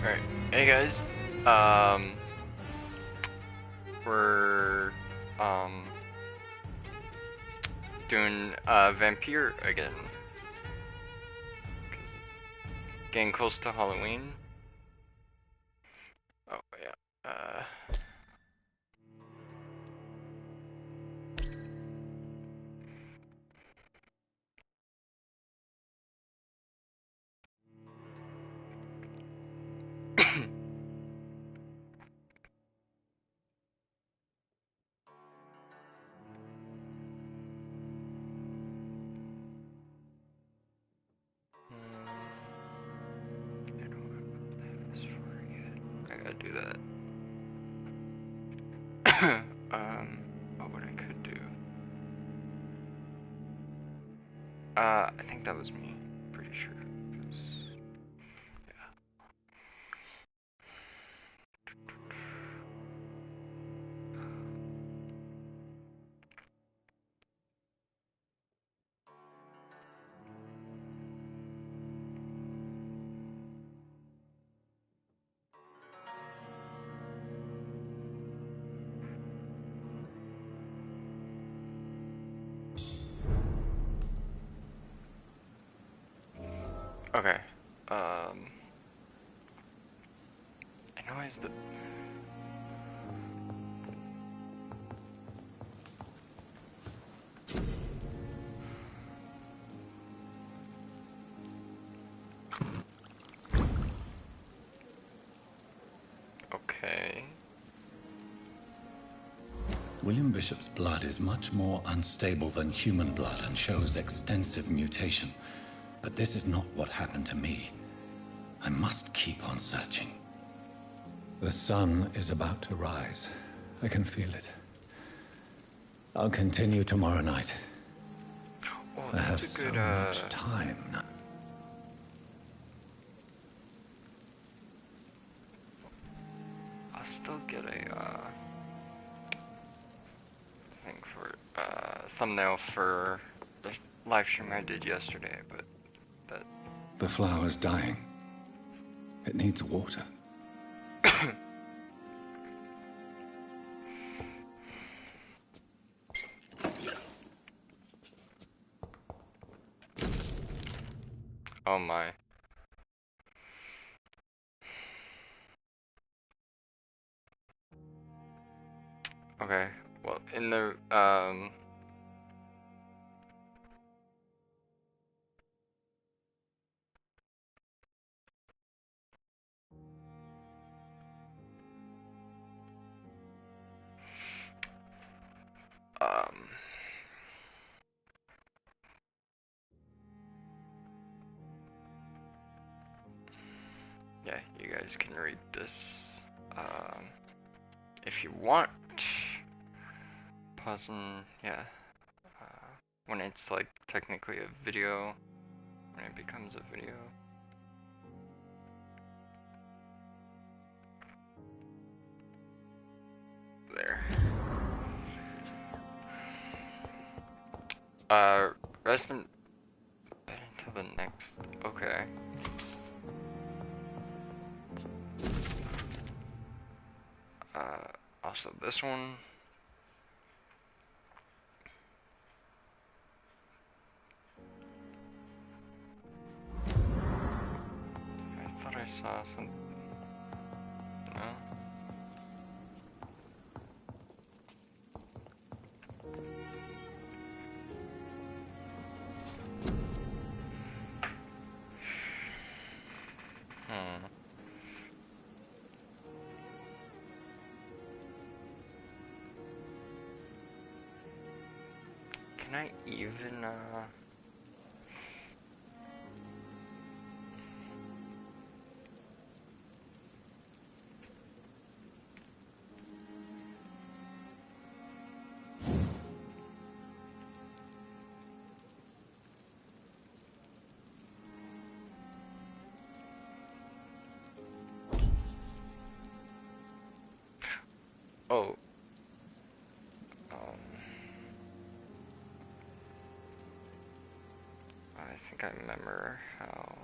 Alright, hey guys, um, we're, doing, Vampyr again, 'cause it's getting close to Halloween. Oh, yeah, I don't have this for yet. I gotta do that. Oh, what I could do. I think that was me, pretty sure. 'Cause, yeah. Okay, I know it's the... Okay. William Bishop's blood is much more unstable than human blood and shows extensive mutation. But this is not what happened to me. I must keep on searching. The sun is about to rise. I can feel it. I'll continue tomorrow night. Oh, I have that's a so good, much time now. I'll still get a, thing for, thumbnail for the live stream I did yesterday, but that... The flower's dying. It needs water. Oh my. Okay, well, in the, um, yeah, you guys can read this, if you want. Pause and, yeah, when it's like technically a video, when it becomes a video. There. Rest in bed until the next, okay. Also this one. I thought I saw some, no? Hmm. Can I even, oh, I think I remember how,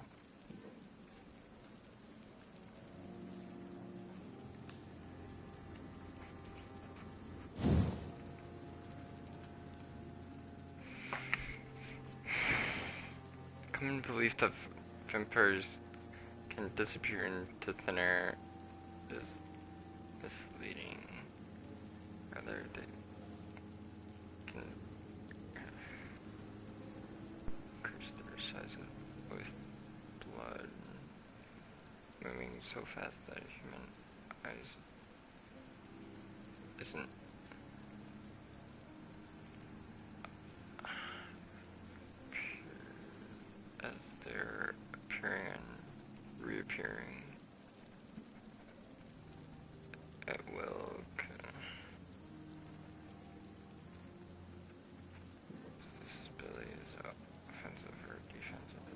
common belief that vampires can disappear into thin air is misleading. Rather, they can increase their size with blood moving so fast that human eyes isn't as they're appearing and reappearing at will. This ability is offensive or defensive.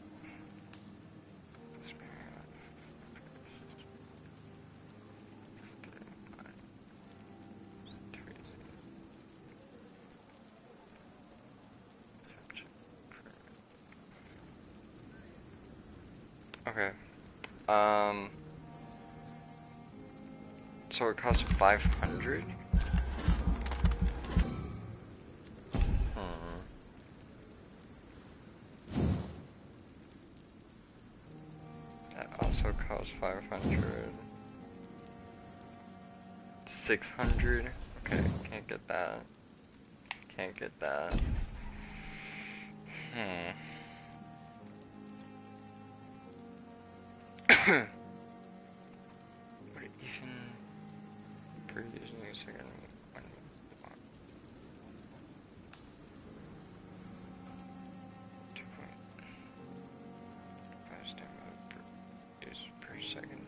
Okay. So it costs 500? That also costs 500. 600? Okay, can't get that. Can't get that. Would it even produce new second one? 2.5 stamina use per second.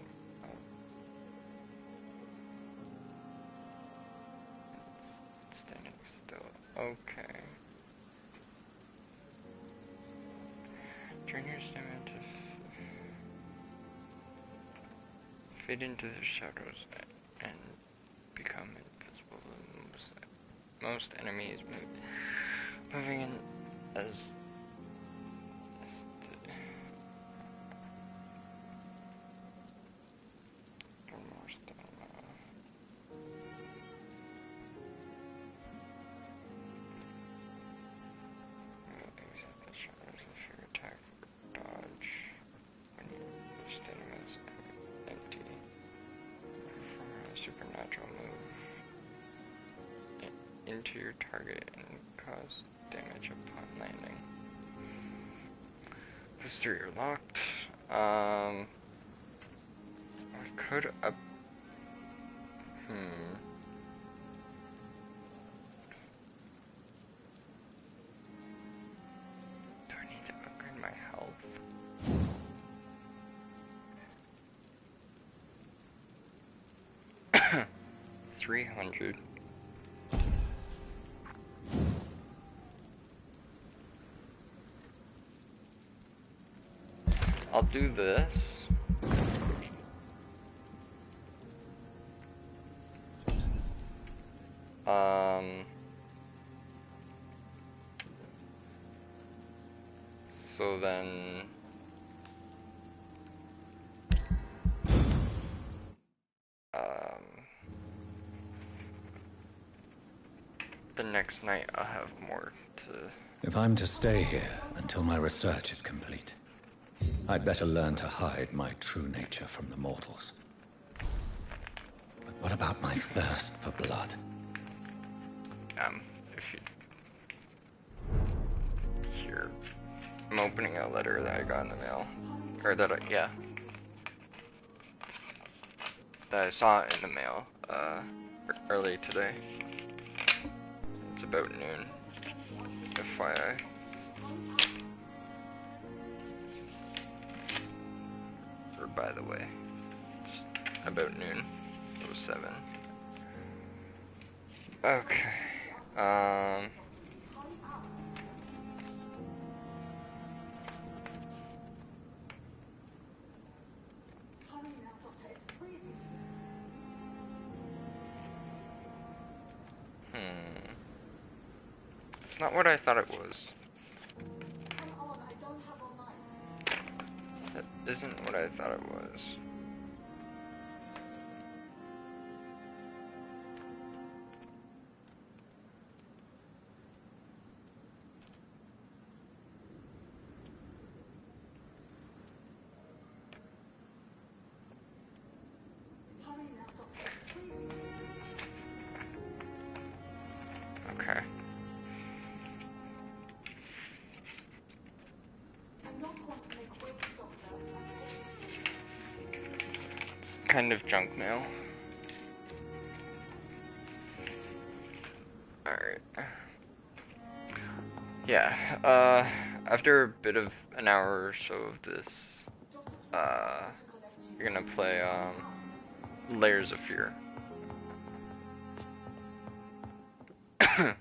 Standing still. Okay. Turn your stamina to fade into the shadows and become invisible to most enemies moving in as more stamina. Exit the shadows if you attack or dodge when your stamina is empty. Perform a supernatural move into your target and cause damage upon landing. Those three are locked. I could up. Do I need to upgrade my health? $300. I'll do this. So then the next night I'll have more to... If I'm to stay here until my research is complete, I'd better learn to hide my true nature from the mortals. But what about my thirst for blood? If you... Here. I'm opening a letter that I got in the mail. Or that I... yeah. That I saw in the mail, early today. It's about noon. FYI. Or by the way, it's about noon. 07. Okay. It's not what I thought it was. That isn't what I thought it was. kind of junk mail. Alright. Yeah, after a bit of an hour or so of this, you're gonna play, Layers of Fear. And,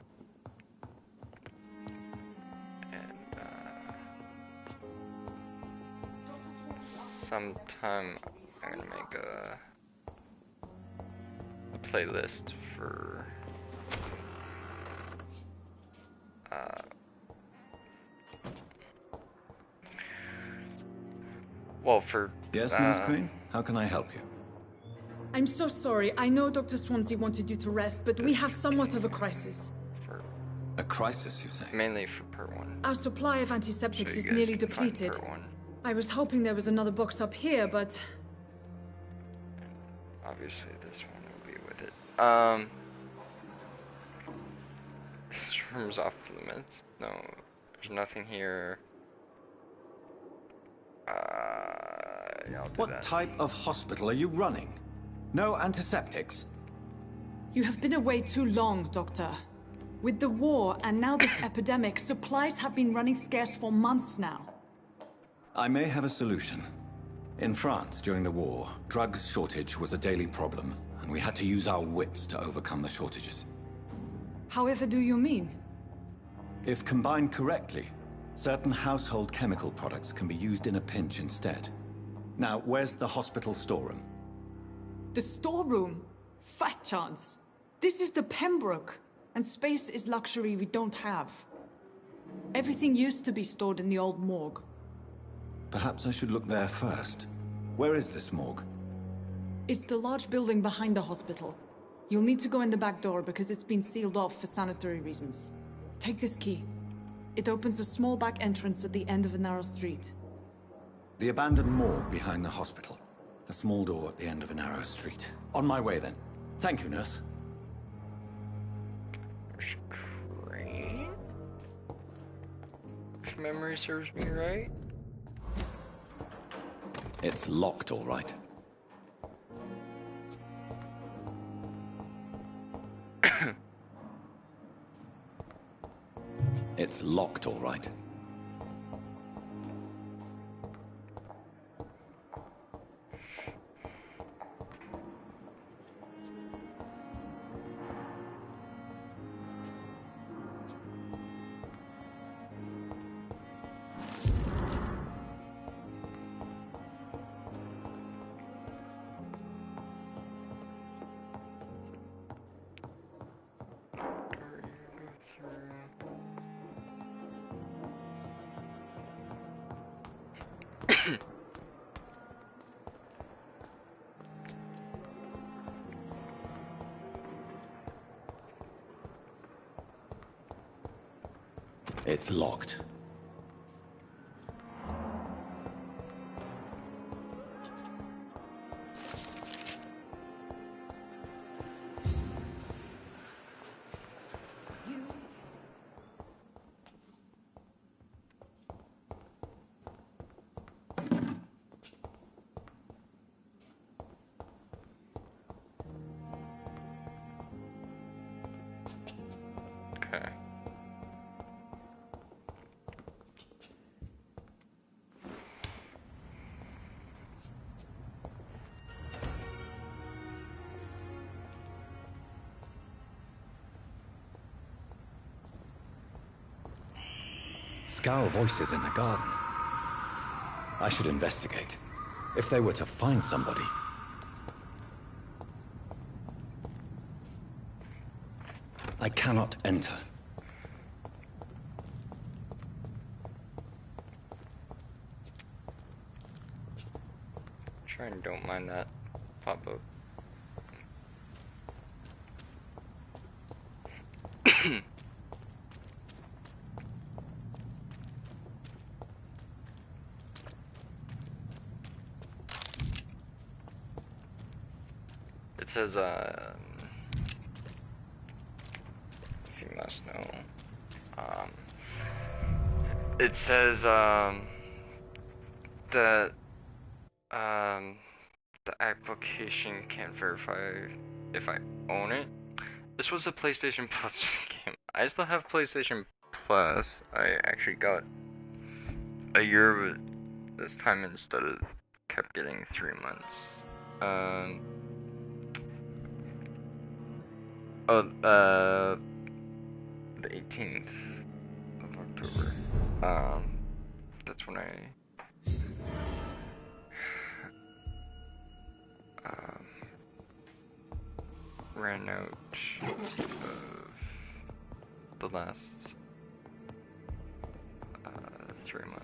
sometime I'm gonna make a playlist for, well, for... Yes, Nurse Crane? How can I help you? I'm so sorry. I know Dr. Swansea wanted you to rest, but we have somewhat of a crisis. A crisis, you say? Mainly for part 1. Our supply of antiseptics So you is guys nearly can find depleted. part 1. I was hoping there was another box up here, but... Obviously this one will be with it. This room's off limits. No, there's nothing here. Yeah, I'll do What that. type of hospital are you running? No antiseptics? You have been away too long, Doctor. With the war and now this epidemic, supplies have been running scarce for months now. I may have a solution. In France, during the war, drugs shortage was a daily problem, and we had to use our wits to overcome the shortages. However do you mean? If combined correctly, certain household chemical products can be used in a pinch instead. Now, where's the hospital storeroom? The storeroom? Fat chance. This is the Pembroke, and space is luxury we don't have. Everything used to be stored in the old morgue. Perhaps I should look there first. Where is this morgue? It's the large building behind the hospital. You'll need to go in the back door because it's been sealed off for sanitary reasons. Take this key. It opens a small back entrance at the end of a narrow street. The abandoned morgue behind the hospital. A small door at the end of a narrow street. On my way then. Thank you, nurse. Crane? If memory serves me right? It's locked, all right. It's locked, all right. It's locked. Okay. Scour voices in the garden. I should investigate. If they were to find somebody. I cannot enter. Try and don't mind that pop-up. It says, if you must know, it says, that, The application can't verify if I own it. This was a PlayStation Plus game. I still have PlayStation Plus. I actually got a year this time instead of kept getting 3 months. The 18th of October. That's when I ran out of the last 3 months.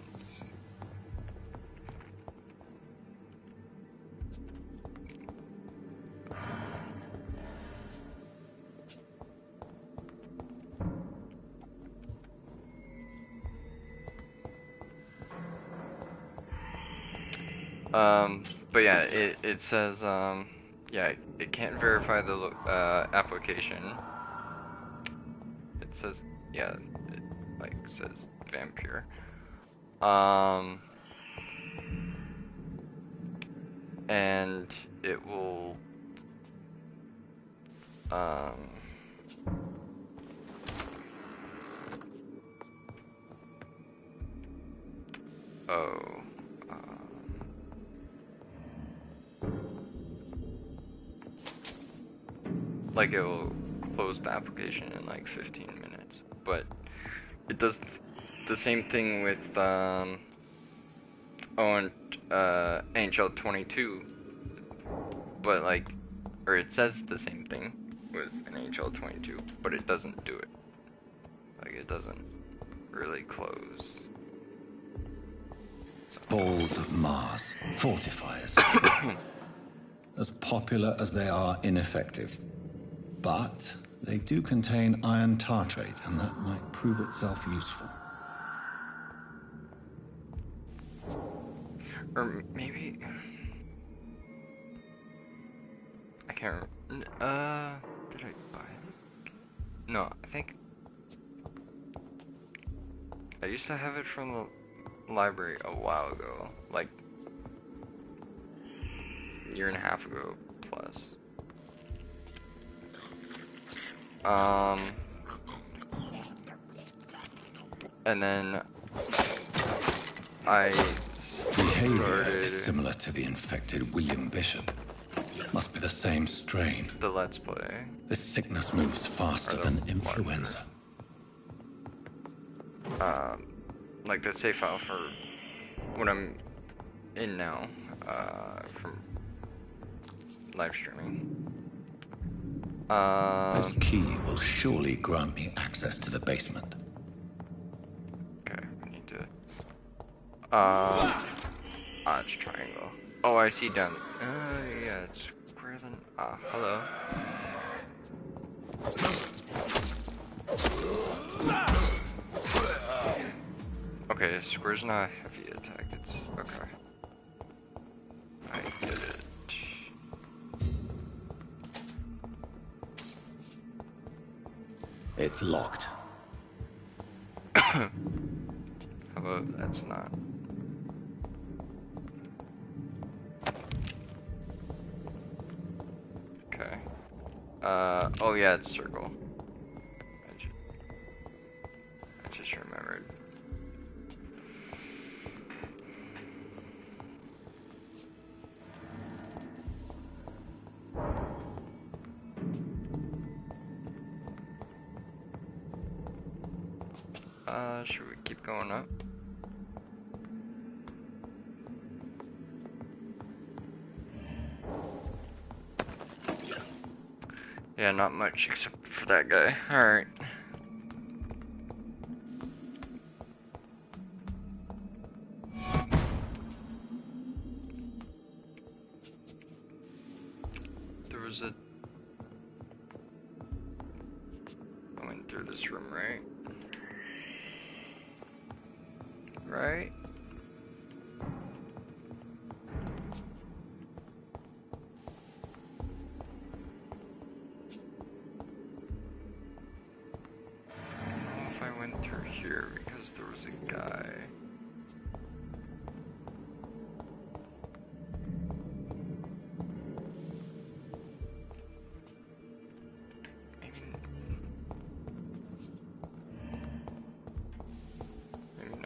But yeah, it says, yeah, it can't verify the application. It says, yeah, it like says Vampyr. And it will, like it will close the application in like 15 minutes, but it does the same thing with NHL 22, but like, or it says the same thing with an NHL 22, but it doesn't do it. Like it doesn't really close. So. Balls of Mars, fortifiers, as popular as they are ineffective. But they do contain iron tartrate, and that might prove itself useful. Or maybe I can't remember. Did I buy it? No, I think I used to have it from the library a while ago, like a year and a half ago plus. And then I behavior is similar to the infected William Bishop. Must be the same strain. The Let's Play. This sickness moves faster than influenza. Like the save file for what I'm in now, from live streaming. This key will surely grant me access to the basement. Okay, we need to. It's triangle. Oh, I see down. Yeah, it's square then. Hello. Okay, square's not a heavy attack. It's okay. I did it. It's locked. How about that's not? Okay. Oh yeah, it's circle. I just remembered. Should we keep going up? Yeah, not much except for that guy. Alright. There was a... I went through this room, right? Right? I don't know if I went through here because there was a guy.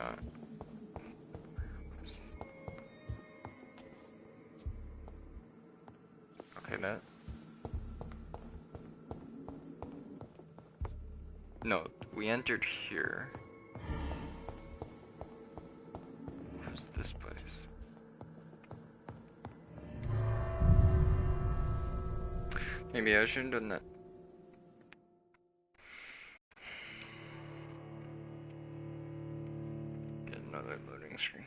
not? Okay, that. No, we entered here. What's this place? Maybe I shouldn't have done that. Get another loading screen.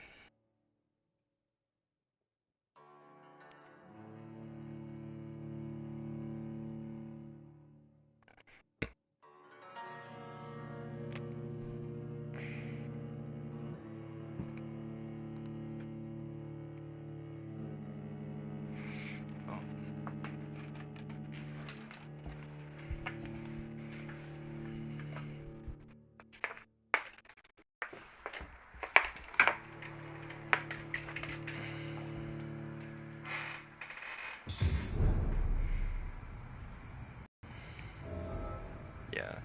Yeah.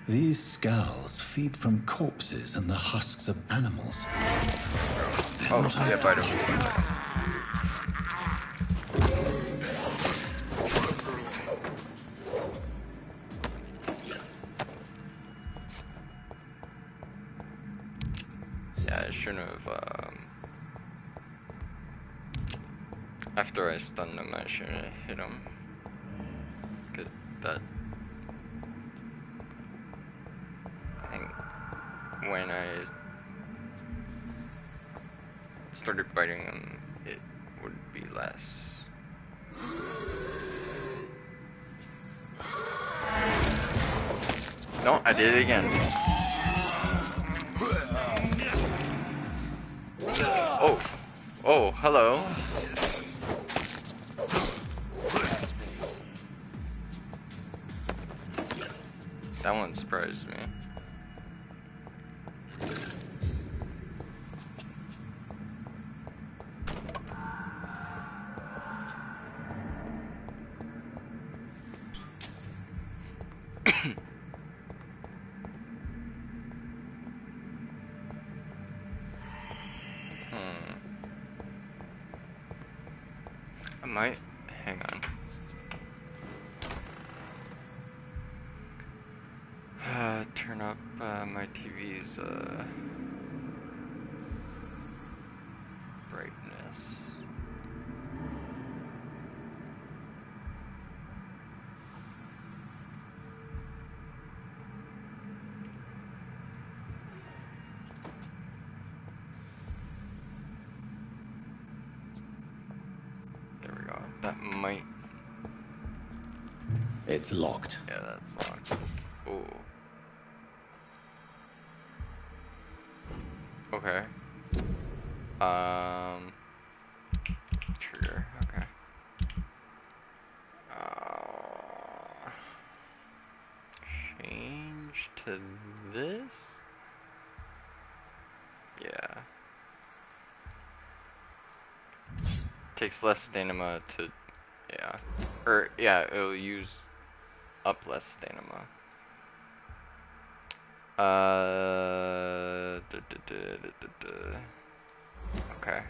These skulls feed from corpses and the husks of animals. They're Oh, not yeah, bite him. Yeah, I shouldn't have, after I stunned him, I shouldn't have hit him. Because that... I think when I started biting him, it would be less. No, I did it again. Oh, oh, hello. That one surprised me. I might, hang on. Turn up my TV's brightness. There we go. That might. It's locked. Yeah, that's locked. Ooh. Okay. Trigger. Okay. Change to this? Yeah. Takes less stamina to, yeah. Or, yeah, it'll use up less stamina. Okay.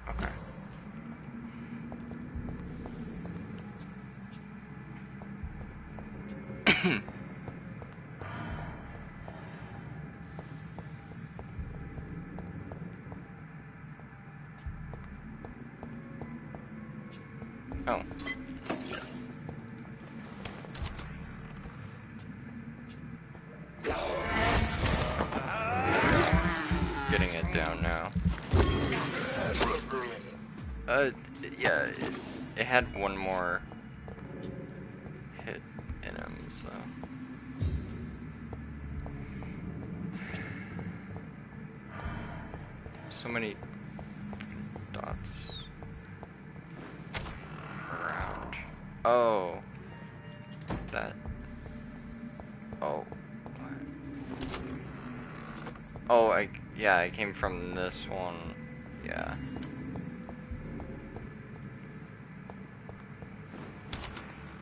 Okay. Oh. Getting it down now. Yeah, it had one more hit in him, so. So many dots around. Oh. That. Oh. Oh, yeah, I came from this one. Yeah.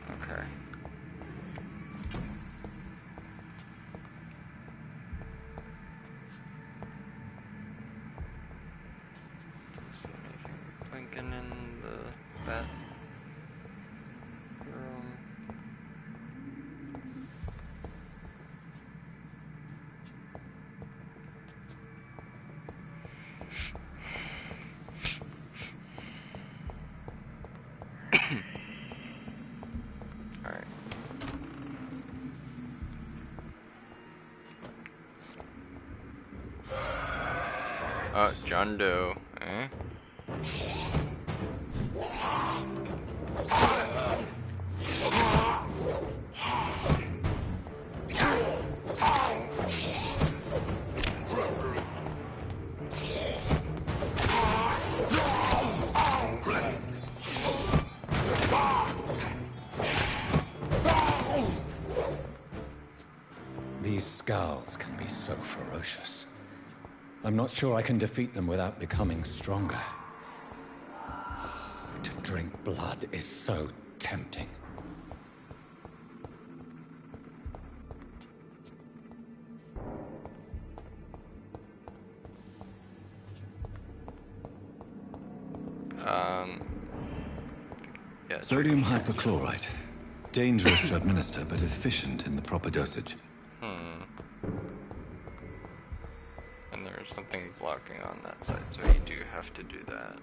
Okay. Don't see anything blinking in that room. Alright. John Doe, eh? These scowls can be so ferocious. I'm not sure I can defeat them without becoming stronger. To drink blood is so tempting. Yeah. Sodium hypochlorite. Dangerous to administer, but efficient in the proper dosage. And there's something blocking on that side, so you do have to do that.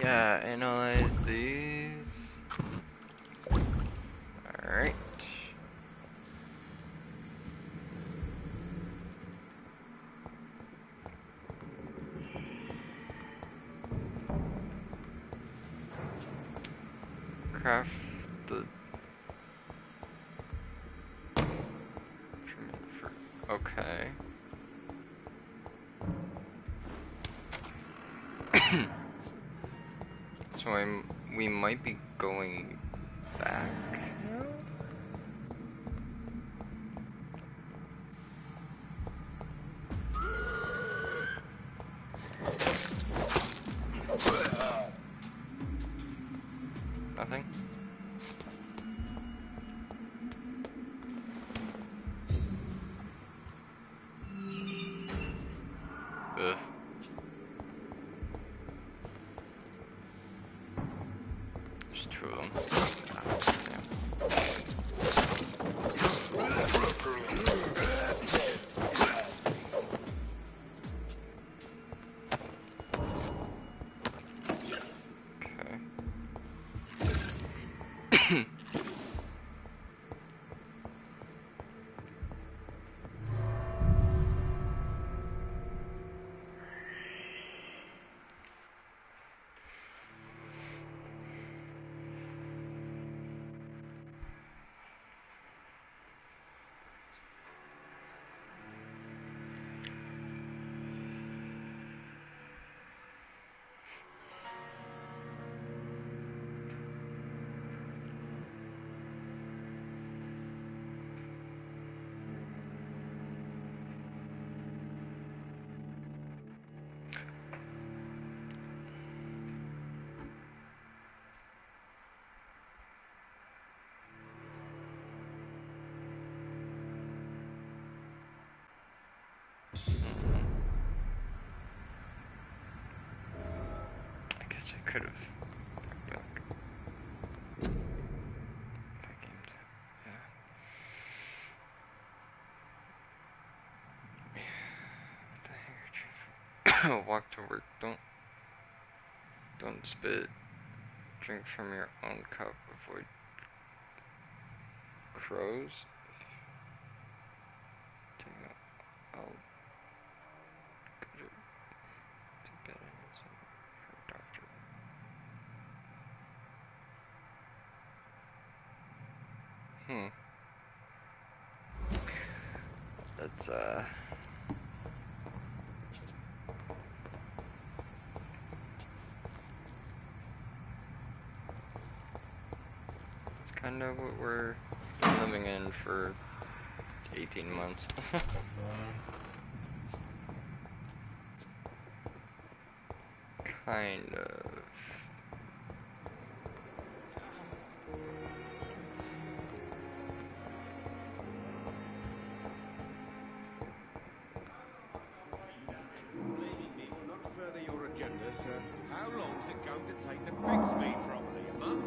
Yeah, analyze these. Alright. Craft the okay. So we might be going back. Nothing? Ugh. Just two of them. Okay. I guess I could have. Back. If I came to, yeah. Walk to work. Don't spit. Drink from your own cup. Avoid crows. I'll go to bed and her doctor. That's it's kind of what we're living in for 18 months. Kind of. Not further your agenda, sir. How long's it going to take to fix me properly? A month?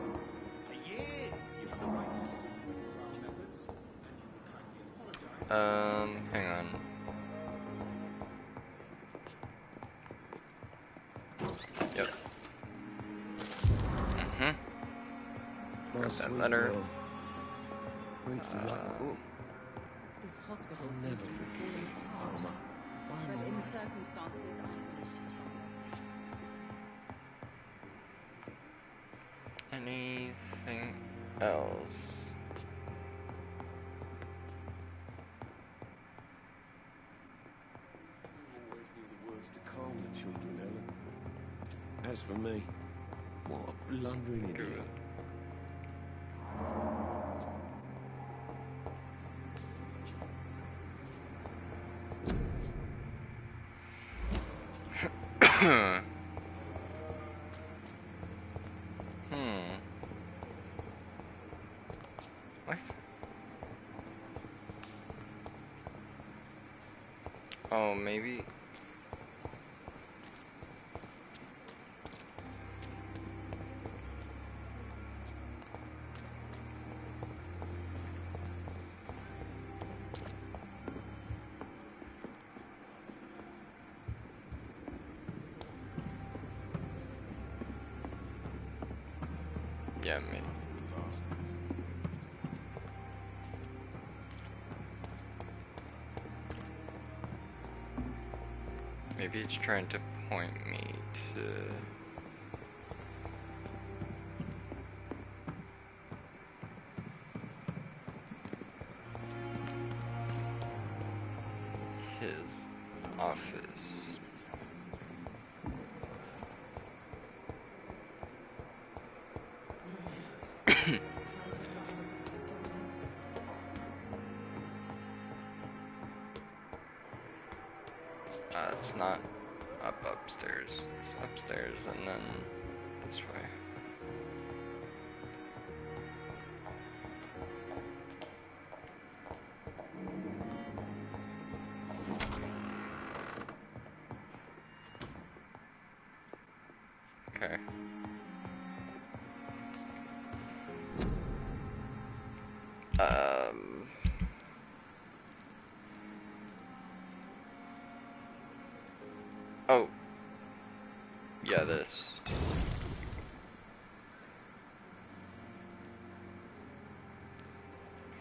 A year? You have the right to disagree with our methods, and you will kindly apologize. Hang on. Yep. Grab that letter. This hospital seems to be falling apart. But in the circumstances, I wish to tell. Anything else? You always knew the words to calm the children, Ellen. As for me, what a blundering idiot. What? Oh, maybe. Yeah, maybe. Maybe it's trying to point me to... his office. It's not upstairs. It's upstairs and then this way. Okay. Oh. Yeah, this.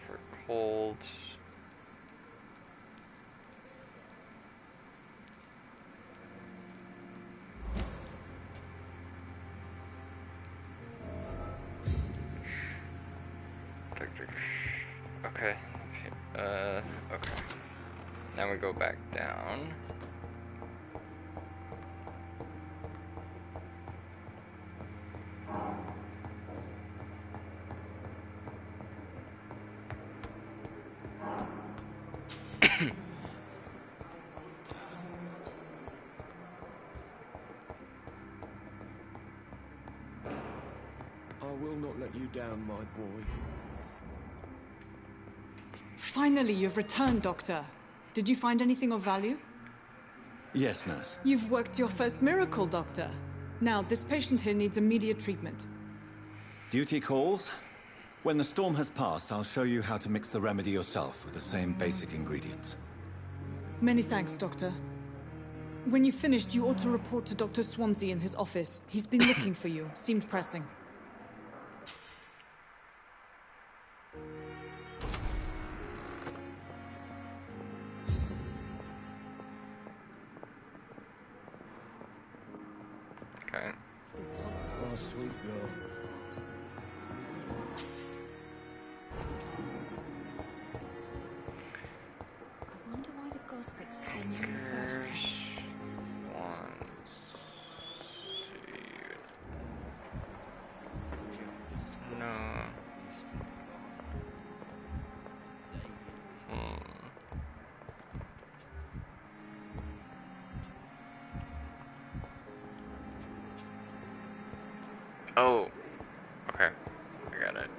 For cold. Okay. Okay. Now we go back down. I will not let you down, my boy. Finally, you've returned, Doctor. Did you find anything of value? Yes, nurse. You've worked your first miracle, Doctor. Now, this patient here needs immediate treatment. Duty calls. When the storm has passed, I'll show you how to mix the remedy yourself with the same basic ingredients. Many thanks, Doctor. When you finished, you ought to report to Dr. Swansea in his office. He's been looking for you. Seemed pressing. Okay. This hospital Oh, seems to sweet be girl. I wonder why the Goswicks came here in the first place. No. Oh. Okay. I got it.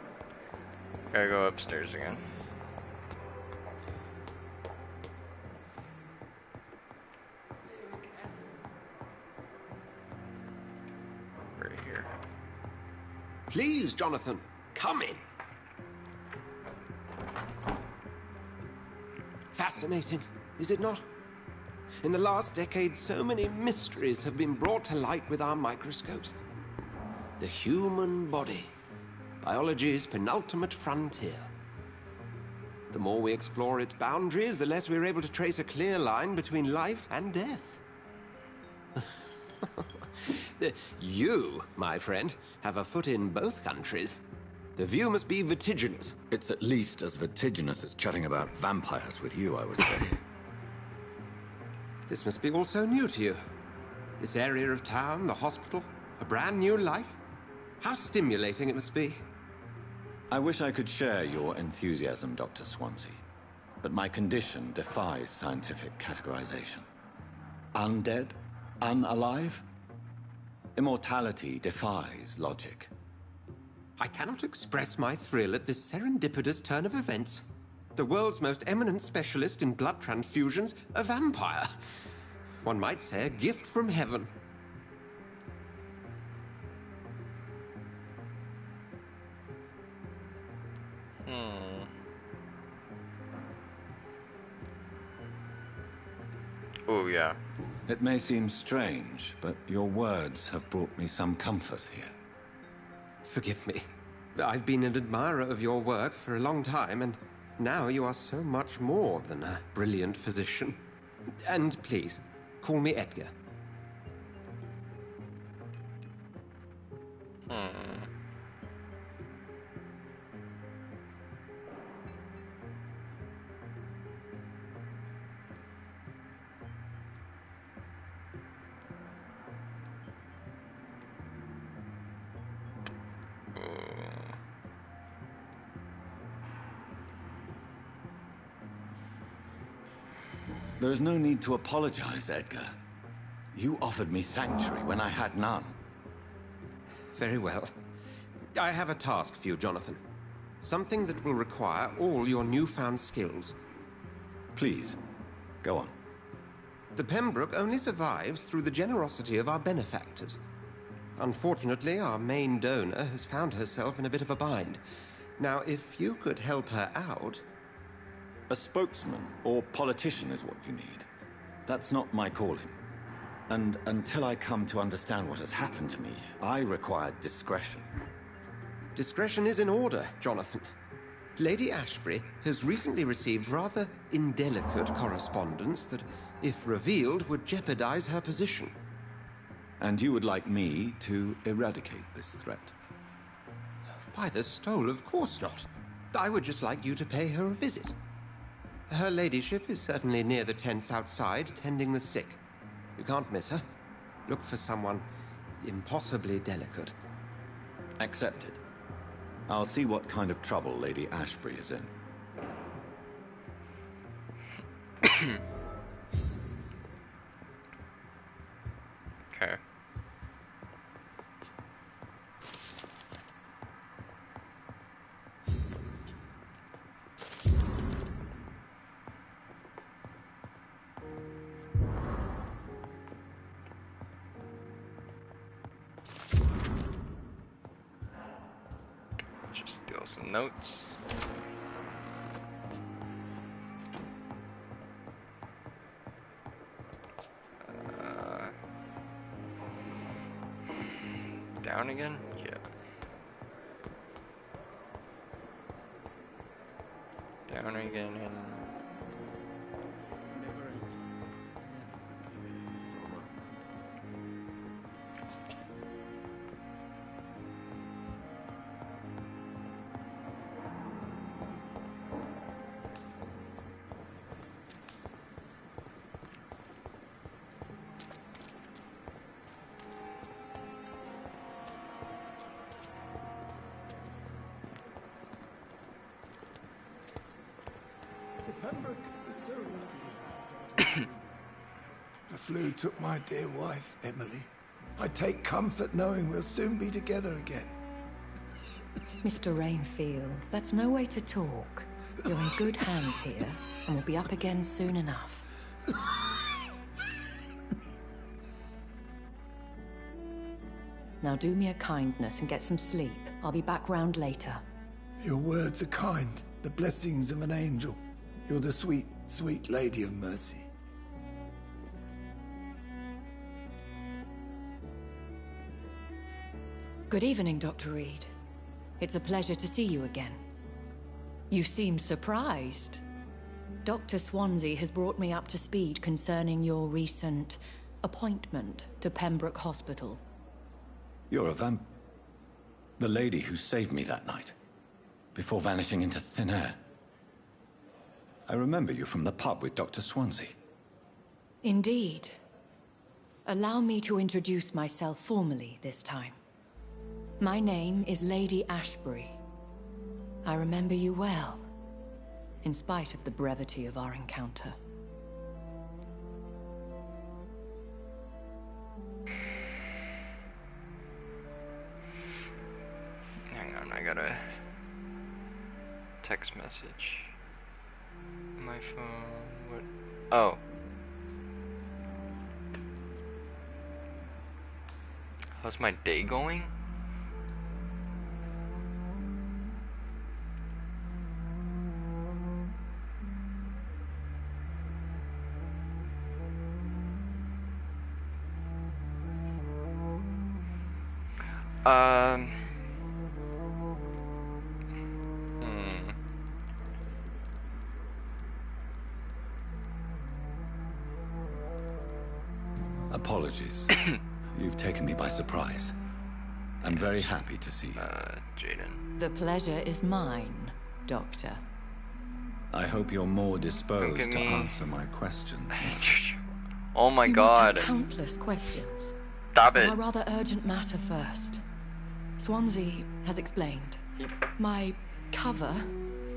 Gotta go upstairs again. Right here. Please, Jonathan, come in. Fascinating, is it not? In the last decade, so many mysteries have been brought to light with our microscopes. The human body, biology's penultimate frontier. The more we explore its boundaries, the less we're able to trace a clear line between life and death. You, my friend, have a foot in both countries. The view must be vertiginous. It's at least as vertiginous as chatting about vampires with you, I would say. This must be all so new to you. This area of town, the hospital, a brand new life. How stimulating it must be. I wish I could share your enthusiasm, Dr. Swansea, but my condition defies scientific categorization. Undead? Unalive? Immortality defies logic. I cannot express my thrill at this serendipitous turn of events. The world's most eminent specialist in blood transfusions, a vampire. One might say a gift from heaven. Oh, yeah. It may seem strange, but your words have brought me some comfort here. Forgive me. I've been an admirer of your work for a long time, and now you are so much more than a brilliant physician. And please, call me Edgar. There is no need to apologize, Edgar. You offered me sanctuary when I had none. Very well. I have a task for you, Jonathan. Something that will require all your newfound skills. Please, go on. The Pembroke only survives through the generosity of our benefactors. Unfortunately, our main donor has found herself in a bit of a bind. Now, if you could help her out... A spokesman or politician is what you need. That's not my calling. And until I come to understand what has happened to me, I require discretion. Discretion is in order, Jonathan. Lady Ashbury has recently received rather indelicate correspondence that, if revealed, would jeopardize her position. And you would like me to eradicate this threat? By the stole, of course not. I would just like you to pay her a visit. Her ladyship is certainly near the tents outside, tending the sick. You can't miss her. Look for someone impossibly delicate. Accepted. I'll see what kind of trouble Lady Ashbury is in. Okay. Just steal some notes. Down again? Yeah. Down again and... Never end. Never receive anything from her. Pembroke is so lucky. The flu took my dear wife, Emily. I take comfort knowing we'll soon be together again. Mr. Rainfield, that's no way to talk. You're in good hands here, and we'll be up again soon enough. Now do me a kindness and get some sleep. I'll be back round later. Your words are kind, the blessings of an angel. You're the sweet, sweet Lady of Mercy. Good evening, Dr. Reed. It's a pleasure to see you again. You seem surprised. Dr. Swansea has brought me up to speed concerning your recent appointment to Pembroke Hospital. You're a the lady who saved me that night, before vanishing into thin air. I remember you from the pub with Dr. Swansea. Indeed. Allow me to introduce myself formally this time. My name is Lady Ashbury. I remember you well, in spite of the brevity of our encounter. Hang on, I got a text message. My phone, what? Oh. How's my day going? Apologies. You've taken me by surprise. I'm very happy to see you. Jaden. The pleasure is mine, Doctor. I hope you're more disposed to me. answer my questions. Oh my You god. must have countless questions. Stop But it. a rather urgent matter first. Swansea has explained. My cover,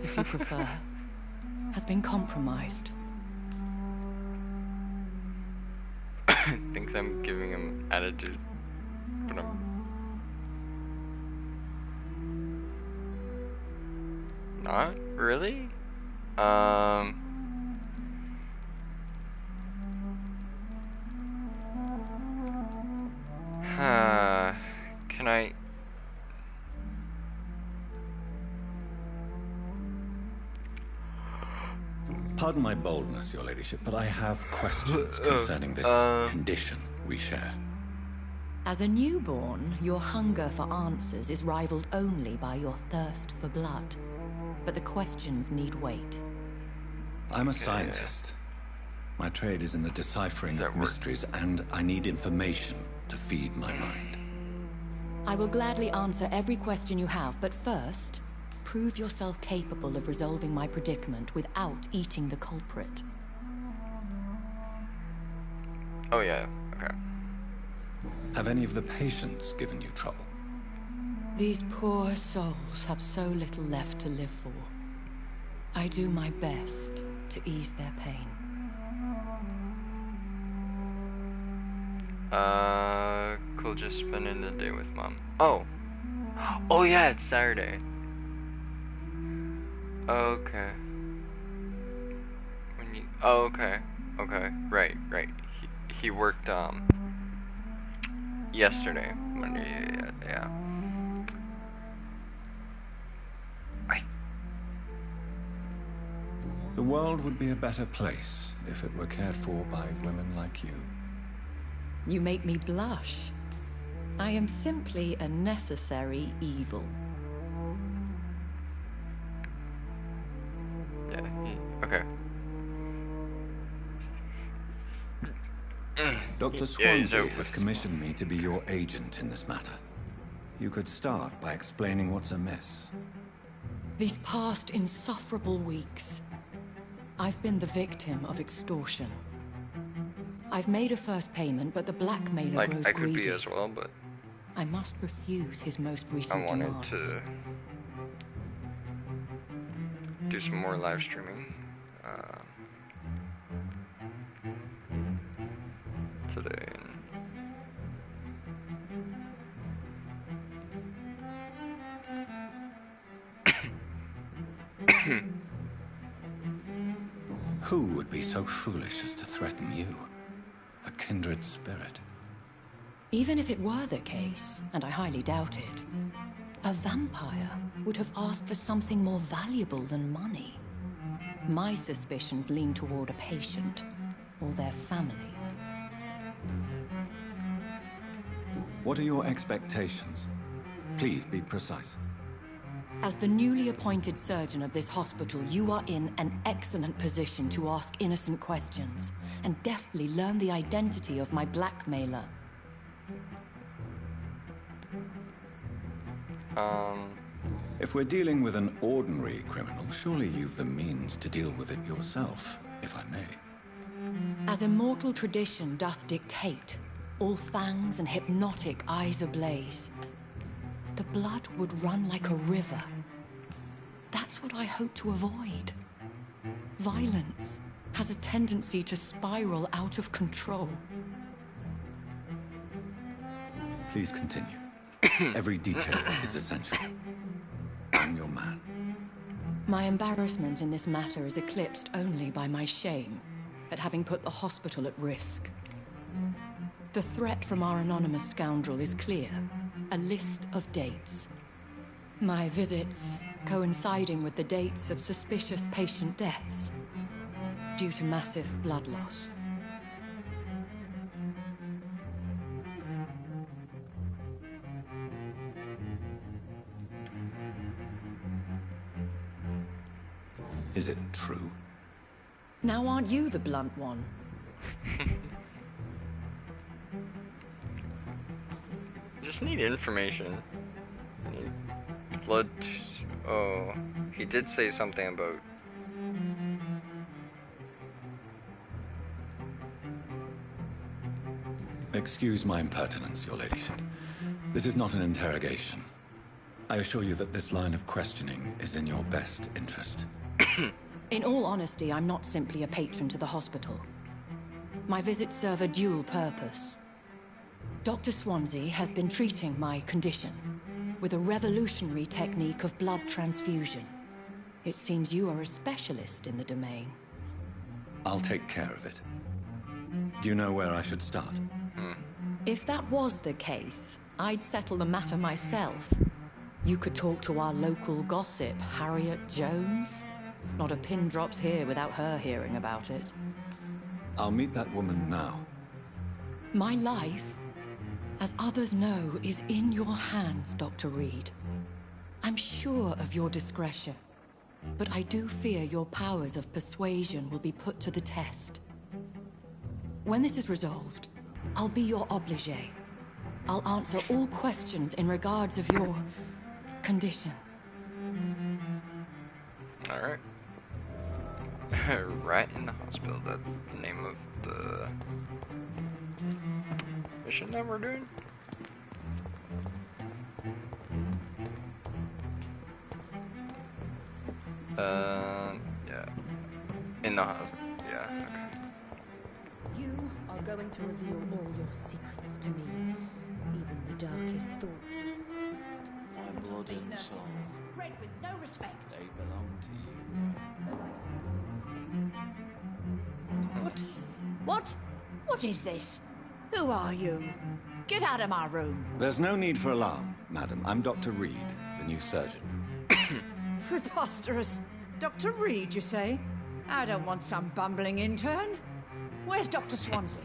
if you prefer, has been compromised. Thinks I'm giving him attitude, but I'm not really. Can I? Pardon my boldness, Your Ladyship, but I have questions concerning this condition we share. As a newborn, your hunger for answers is rivaled only by your thirst for blood. But the questions need wait. I'm a scientist. My trade is in the deciphering Does of that work? mysteries, and I need information to feed my mind. I will gladly answer every question you have, but first, prove yourself capable of resolving my predicament without eating the culprit. Oh yeah. Okay. Have any of the patients given you trouble? These poor souls have so little left to live for. I do my best to ease their pain. Cool, just spending the day with Mom. Oh. Oh yeah, it's Saturday. Okay. When you, oh, okay. Okay. Right. He worked, yesterday. Monday, yeah. The world would be a better place if it were cared for by women like you. You make me blush. I am simply a necessary evil. Yeah, okay. Dr. Yeah, he's Swansea out has with- commissioned me to be your agent in this matter. You could start by explaining what's amiss. These past insufferable weeks, I've been the victim of extortion. I've made a first payment, but the blackmailer Like, grows I could greedy. be as well, but I must refuse his most recent I wanted demands. to do some more live streaming today. Who would be so foolish as to threaten you? A kindred spirit. Even if it were the case, and I highly doubt it, a vampire would have asked for something more valuable than money. My suspicions lean toward a patient or their family. What are your expectations? Please be precise. As the newly appointed surgeon of this hospital, you are in an excellent position to ask innocent questions and deftly learn the identity of my blackmailer. If we're dealing with an ordinary criminal, surely you've the means to deal with it yourself, if I may. As immortal tradition doth dictate, all fangs and hypnotic eyes ablaze, the blood would run like a river. That's what I hope to avoid. Violence has a tendency to spiral out of control. Please continue. Every detail is essential. I'm your man. My embarrassment in this matter is eclipsed only by my shame at having put the hospital at risk. The threat from our anonymous scoundrel is clear. A list of dates. My visits coinciding with the dates of suspicious patient deaths due to massive blood loss. Is it true? Now aren't you the blunt one? Just need information. I need blood. Oh, he did say something about. Excuse my impertinence, your ladyship. This is not an interrogation. I assure you that this line of questioning is in your best interest. In all honesty, I'm not simply a patron to the hospital. My visits serve a dual purpose. Dr. Swansea has been treating my condition with a revolutionary technique of blood transfusion. It seems you are a specialist in the domain. I'll take care of it. Do you know where I should start? If that was the case, I'd settle the matter myself. You could talk to our local gossip, Harriet Jones. Not a pin drops here without her hearing about it. I'll meet that woman now. My life, as others know, is in your hands, Dr. Reed. I'm sure of your discretion, but I do fear your powers of persuasion will be put to the test. When this is resolved, I'll be your obligé. I'll answer all questions in regards of your condition. Alright. Right in the hospital, that's the name of the mission that we're doing. Yeah. In the hospital, yeah, okay. You are going to reveal all your secrets to me, even the darkest thoughts. My blood and soul, Bred with no respect. they belong to you. What? What? What is this? Who are you? Get out of my room. There's no need for alarm, madam. I'm Dr. Reed, the new surgeon. Preposterous. Dr. Reed, you say? I don't want some bumbling intern. Where's Dr. Swansea?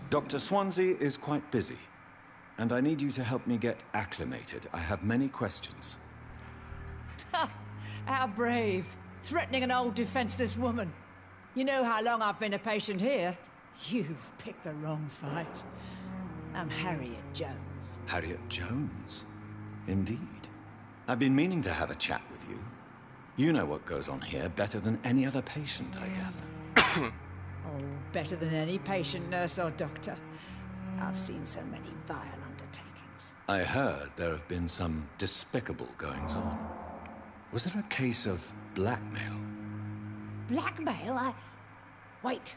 Dr. Swansea is quite busy, and I need you to help me get acclimated. I have many questions. How brave. Threatening an old defenseless woman. You know how long I've been a patient here? You've picked the wrong fight. I'm Harriet Jones. Harriet Jones? Indeed. I've been meaning to have a chat with you. You know what goes on here better than any other patient, I gather. Oh, better than any patient, nurse or doctor. I've seen so many vile undertakings. I heard there have been some despicable goings-on. Was there a case of blackmail? Blackmail? Wait.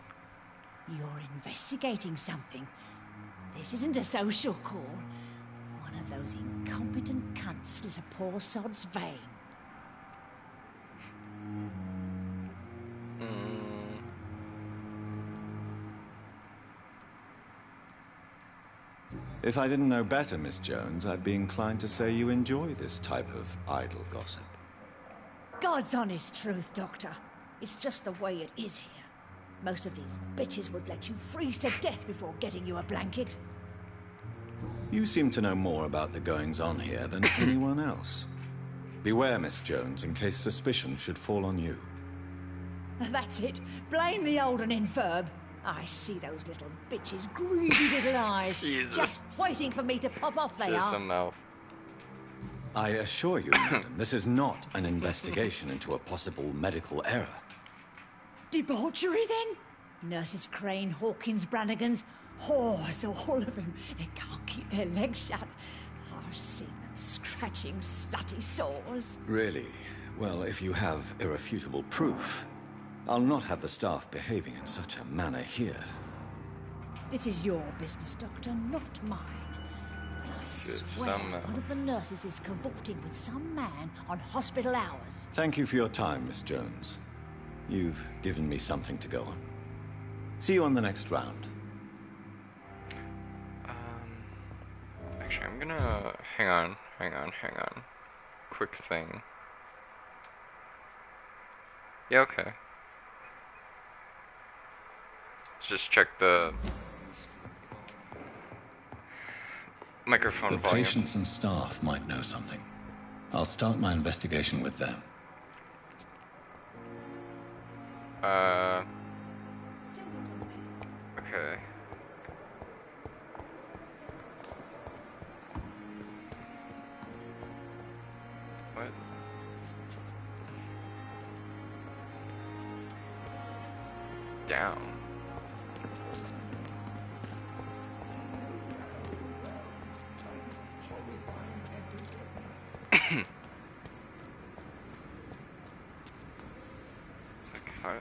You're investigating something. This isn't a social call. One of those incompetent cunts slit a poor sod's vein. If I didn't know better, Miss Jones, I'd be inclined to say you enjoy this type of idle gossip. God's honest truth, Doctor. It's just the way it is here. Most of these bitches would let you freeze to death before getting you a blanket. You seem to know more about the goings-on here than anyone else. Beware, Miss Jones, in case suspicion should fall on you. That's it. Blame the old and infirm. I see those little bitches' greedy little eyes. Jesus. Just waiting for me to pop off, they are. Some mouth. I assure you, madam, this is not an investigation into a possible medical error. Debauchery, then? Nurses Crane, Hawkins, Brannigans, whores, all of them. They can't keep their legs shut. I've seen them scratching slutty sores. Really? Well, if you have irrefutable proof, I'll not have the staff behaving in such a manner here. This is your business, Doctor, not mine. But I swear one of the nurses is cavorting with some man on hospital hours. Thank you for your time, Miss Jones. You've given me something to go on. See you on the next round. Actually, I'm gonna... Hang on. Quick thing. Yeah, okay. Let's just check the microphone The volume. patients and staff might know something. I'll start my investigation with them. Okay. What? Down. It's like how...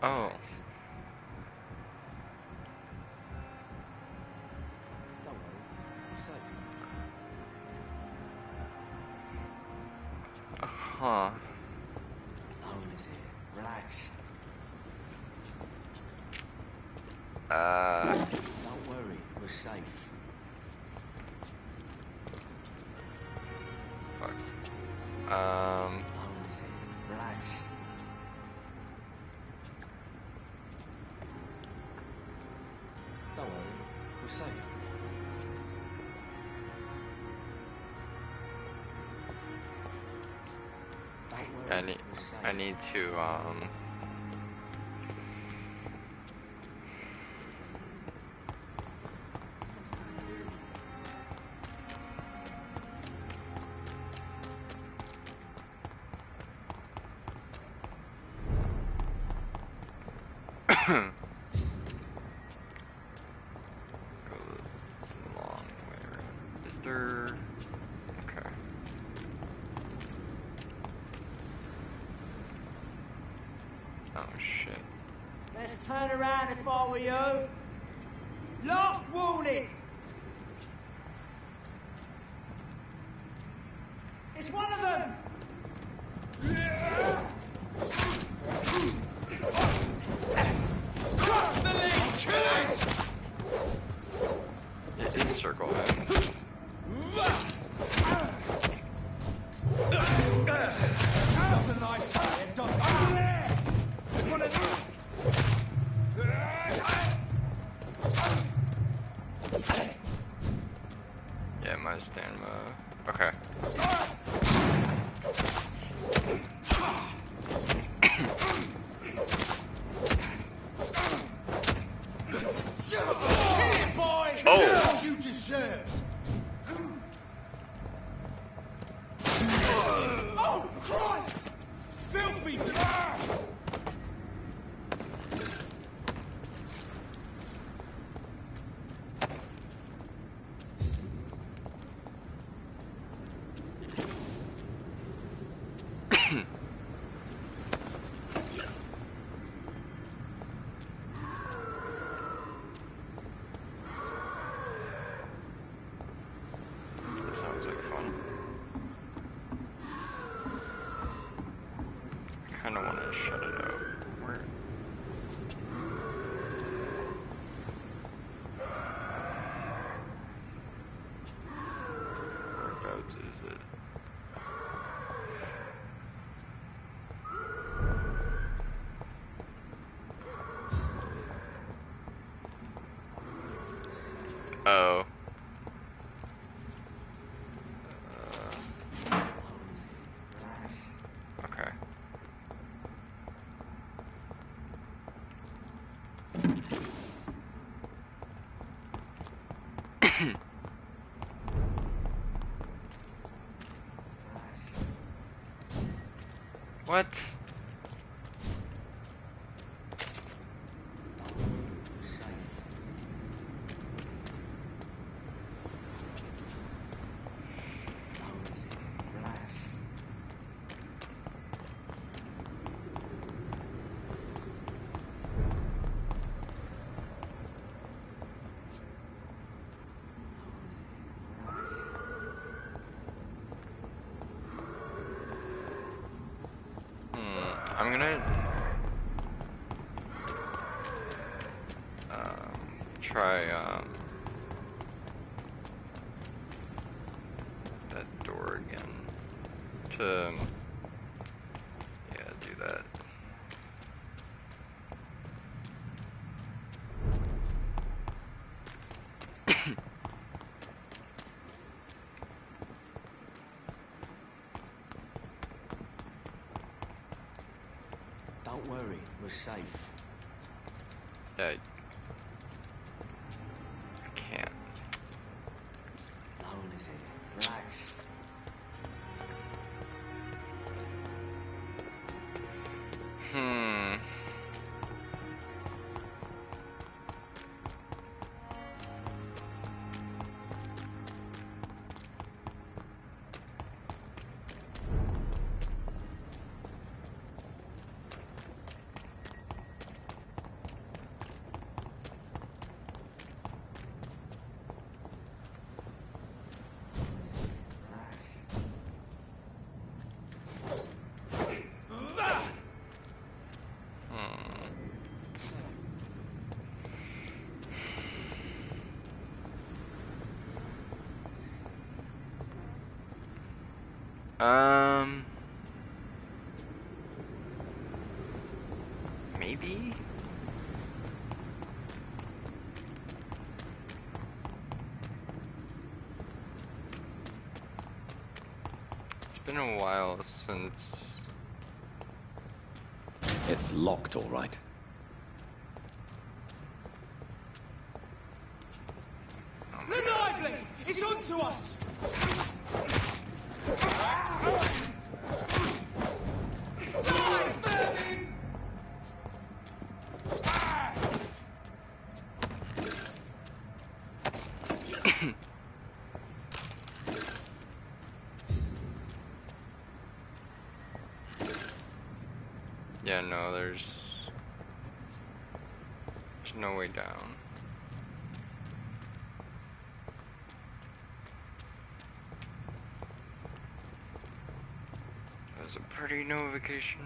Oh. Huh. Owen is here. Relax. Don't worry, we're safe. Fuck. Owen is here. Relax. Don't worry, we're safe. I need to go the long way around. Is there... Okay. Oh shit. Let's turn around if I were you. Last warning! It's one of them! Drop the lead! shut it out. Where? Whereabouts is it? Oh. Okay. What? I'm gonna try that door again to do that. Don't worry, we're safe. Yeah. I can't. No one is here. Relax. Maybe? It's been a while since... It's locked, all right. Lively! It's on to us! Yeah, no, there's no way down. That was a pretty notification.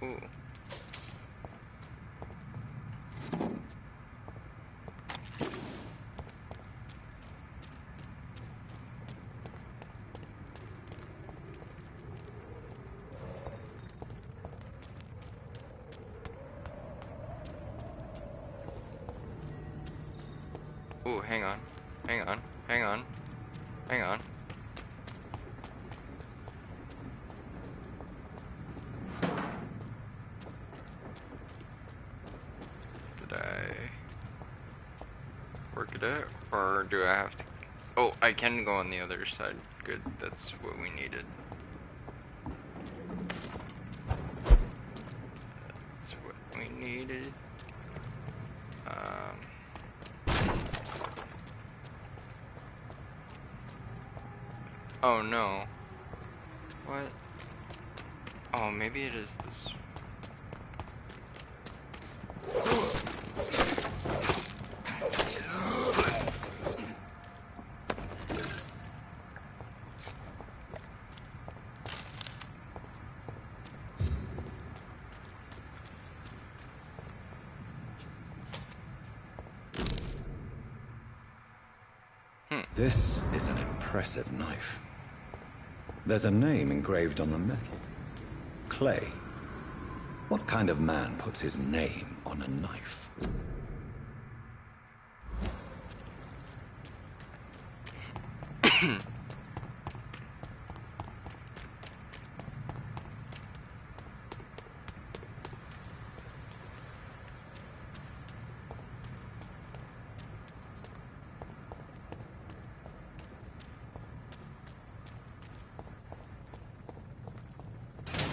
Ooh. Ooh, hang on. Hang on. Hang on. Hang on. Did I work it out? Or do I have to... Oh, I can go on the other side. Good, that's what we needed. That's what we needed. Oh no. What? Oh, maybe it is this. This is an impressive knife. There's a name engraved on the metal. Clay. What kind of man puts his name on a knife?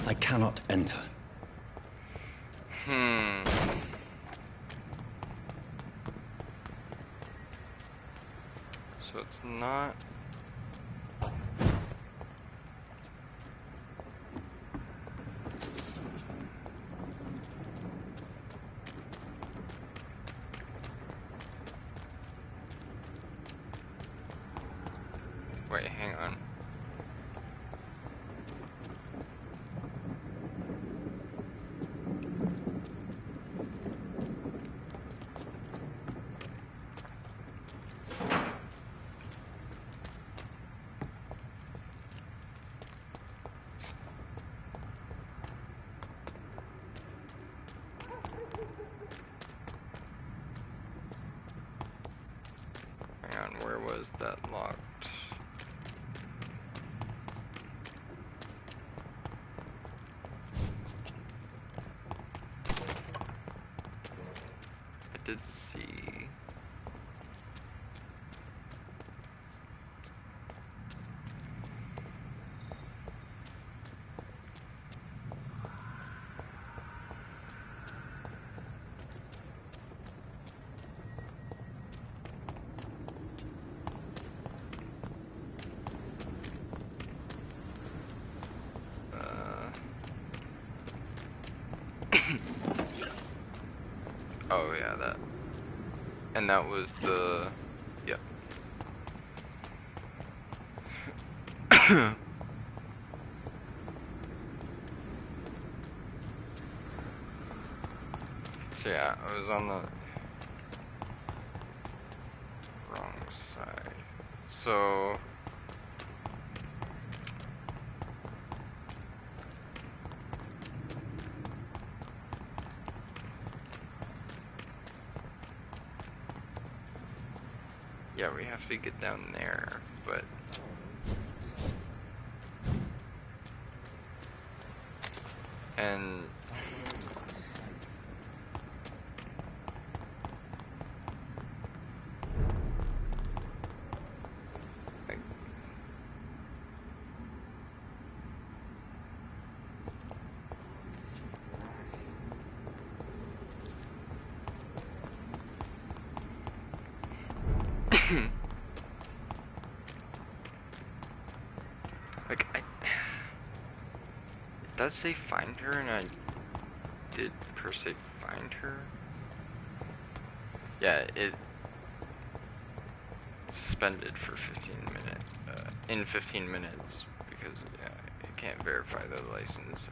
I cannot enter. So it's not... Wait, hang on. Hang on, where was that locked? I did see... Oh yeah, that. And that was the... Yep. So yeah, I was on the wrong side. So... Yeah, we have to get down there, but... And... Like, it does say find her, and I did per se find her. Yeah, it suspended for 15 minutes, in 15 minutes, because yeah, it can't verify the license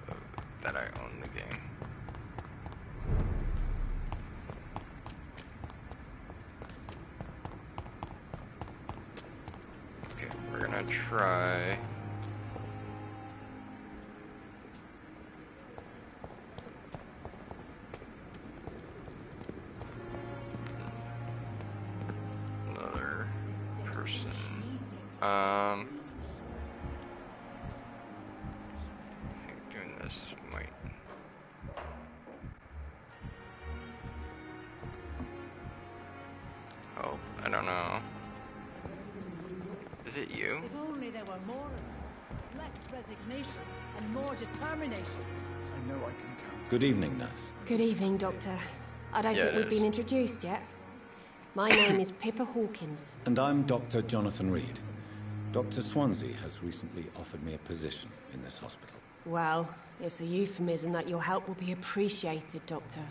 that I own the game. Okay, we're gonna try. Another person. I think doing this might. Oh, I don't know. Is it you? If only there were more, less resignation and more determination. I know I can count. Good evening, nurse. Good evening, Doctor. I don't Yeah, think it we've been is. introduced yet. My name is Pippa Hawkins. And I'm Dr. Jonathan Reed. Dr. Swansea has recently offered me a position in this hospital. Well, it's a euphemism that your help will be appreciated, Doctor.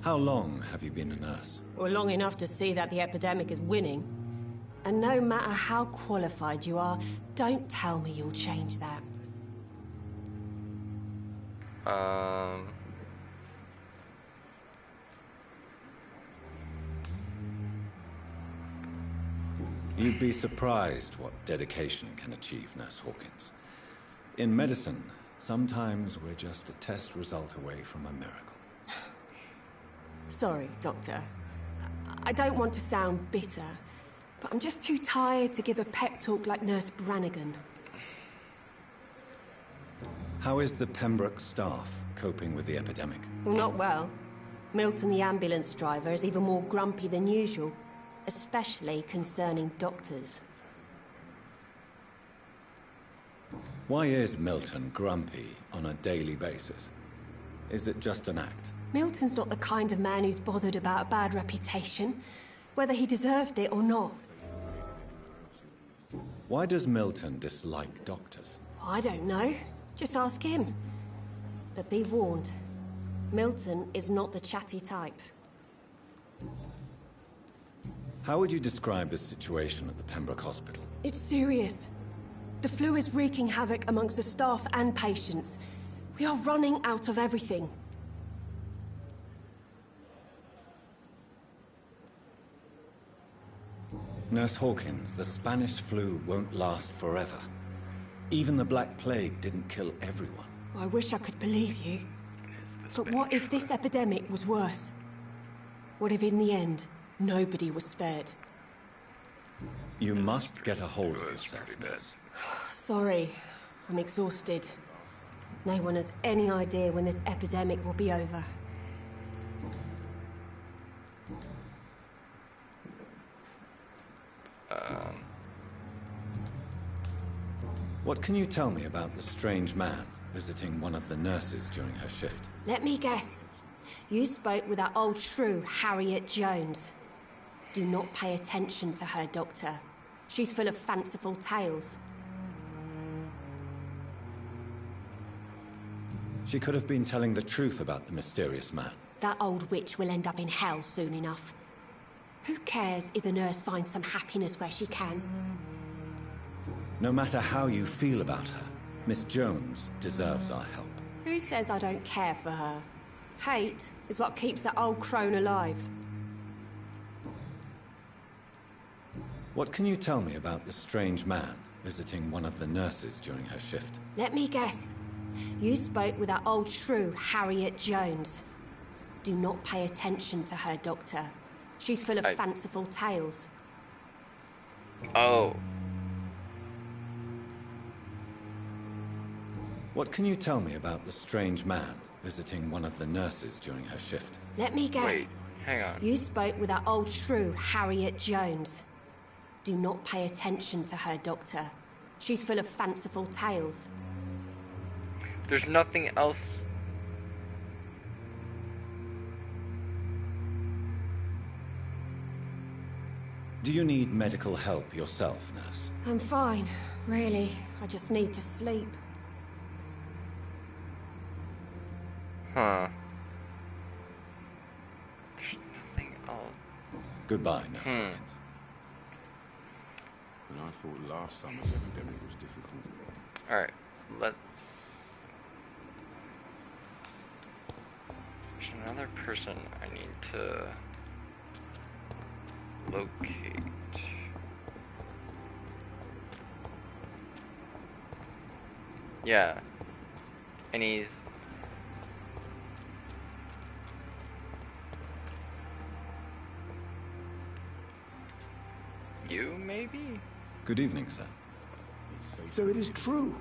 How long have you been a nurse? Well, long enough to see that the epidemic is winning. And no matter how qualified you are, don't tell me you'll change that. You'd be surprised what dedication can achieve, Nurse Hawkins. In medicine, sometimes we're just a test result away from a miracle. Sorry, Doctor. I don't want to sound bitter, but I'm just too tired to give a pep talk like Nurse Brannigan. How is the Pembroke staff coping with the epidemic? Well, not well. Milton, the ambulance driver, is even more grumpy than usual, especially concerning doctors. Why is Milton grumpy on a daily basis? Is it just an act? Milton's not the kind of man who's bothered about a bad reputation, whether he deserved it or not. Why does Milton dislike doctors? I don't know. Just ask him. But be warned, Milton is not the chatty type. How would you describe the situation at the Pembroke Hospital? It's serious. The flu is wreaking havoc amongst the staff and patients. We are running out of everything. Nurse Hawkins, the Spanish flu won't last forever. Even the Black Plague didn't kill everyone. I wish I could believe you. But what if this epidemic was worse? What if in the end, nobody was spared? You must get a hold of yourself, Nurse. Sorry, I'm exhausted. No one has any idea when this epidemic will be over. What can you tell me about the strange man visiting one of the nurses during her shift? Let me guess. You spoke with that old shrew, Harriet Jones. Do not pay attention to her, Doctor. She's full of fanciful tales. She could have been telling the truth about the mysterious man. That old witch will end up in hell soon enough. Who cares if a nurse finds some happiness where she can? No matter how you feel about her, Miss Jones deserves our help. Who says I don't care for her? Hate is what keeps that old crone alive. What can you tell me about the strange man visiting one of the nurses during her shift? Let me guess. You spoke with that old shrew, Harriet Jones. Do not pay attention to her, Doctor. She's full of fanciful tales. Oh. What can you tell me about the strange man visiting one of the nurses during her shift? Let me guess. Wait, hang on. You spoke with that old shrew, Harriet Jones. Do not pay attention to her, Doctor. She's full of fanciful tales. There's nothing else. Do you need medical help yourself, nurse? I'm fine, really. I just need to sleep. Huh. There's nothing else. Goodbye, Nurse Hawkins. And I thought last summer's epidemic was difficult. Alright, let's... There's another person I need to locate. Yeah. And he's... You, maybe? Good evening, sir. So it is true.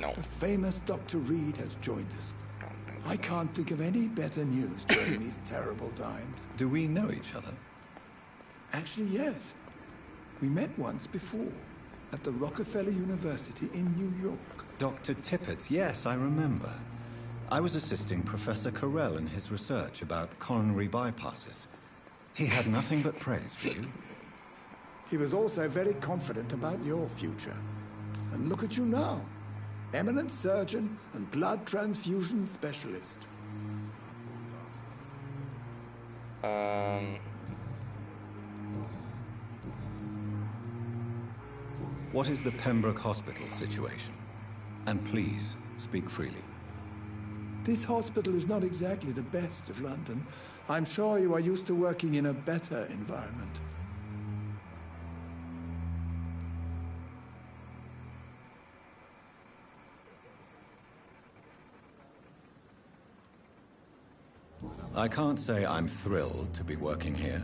No. The famous Dr. Reed has joined us. I can't think of any better news during these terrible times. Do we know each other? Actually, yes. We met once before, at the Rockefeller University in New York. Dr. Tippett, yes, I remember. I was assisting Professor Carell in his research about coronary bypasses. He had nothing but praise for you. He was also very confident about your future. And look at you now. Eminent surgeon and blood transfusion specialist. What is the Pembroke Hospital situation? And please, speak freely. This hospital is not exactly the best of London. I'm sure you are used to working in a better environment. I can't say I'm thrilled to be working here,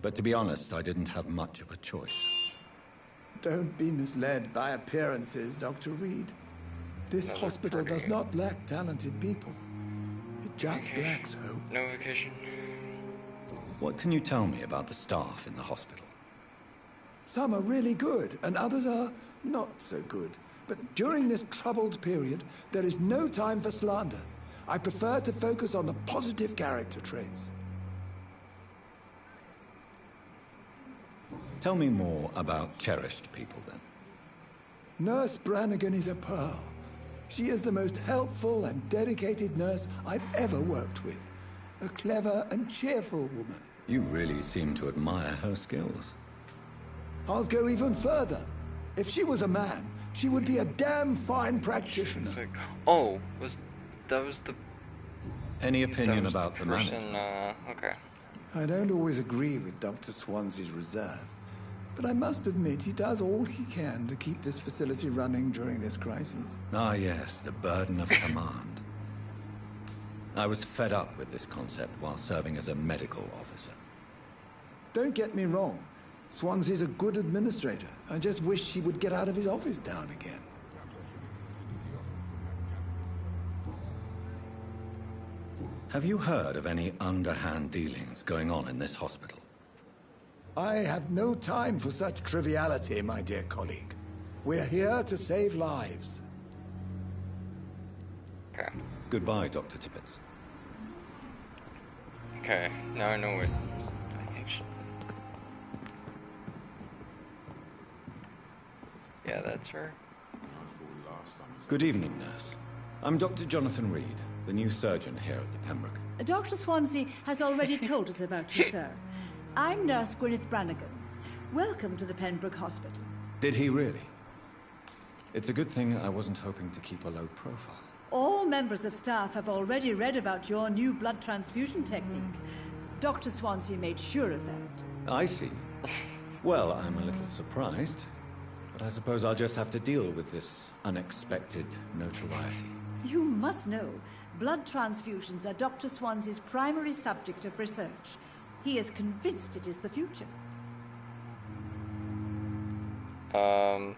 but to be honest, I didn't have much of a choice. Don't be misled by appearances, Dr. Reed. This hospital does not lack talented people. It just lacks hope. No vacation. What can you tell me about the staff in the hospital? Some are really good, and others are not so good. But during this troubled period, there is no time for slander. I prefer to focus on the positive character traits. Tell me more about cherished people, then. Nurse Brannigan is a pearl. She is the most helpful and dedicated nurse I've ever worked with. A clever and cheerful woman. You really seem to admire her skills. I'll go even further. If she was a man, she would be a damn fine practitioner. Like, oh, that was the... Any opinion about the management? Okay. I don't always agree with Dr. Swansea's reserve, but I must admit he does all he can to keep this facility running during this crisis. Ah, yes, the burden of command. I was fed up with this concept while serving as a medical officer. Don't get me wrong. Swansea's a good administrator. I just wish he would get out of his office now and again. Have you heard of any underhand dealings going on in this hospital? I have no time for such triviality, my dear colleague. We're here to save lives. Okay. Goodbye, Dr. Tippett. Okay, now I know what I think she... Yeah, that's her. Good evening, nurse. I'm Dr. Jonathan Reed, the new surgeon here at the Pembroke. Dr. Swansea has already told us about you, sir. I'm Nurse Gwyneth Brannigan. Welcome to the Pembroke Hospital. Did he really? It's a good thing I wasn't hoping to keep a low profile. All members of staff have already read about your new blood transfusion technique. Dr. Swansea made sure of that. I see. Well, I'm a little surprised, but I suppose I'll just have to deal with this unexpected notoriety. You must know, blood transfusions are Dr. Swansea's primary subject of research. He is convinced it is the future. I'm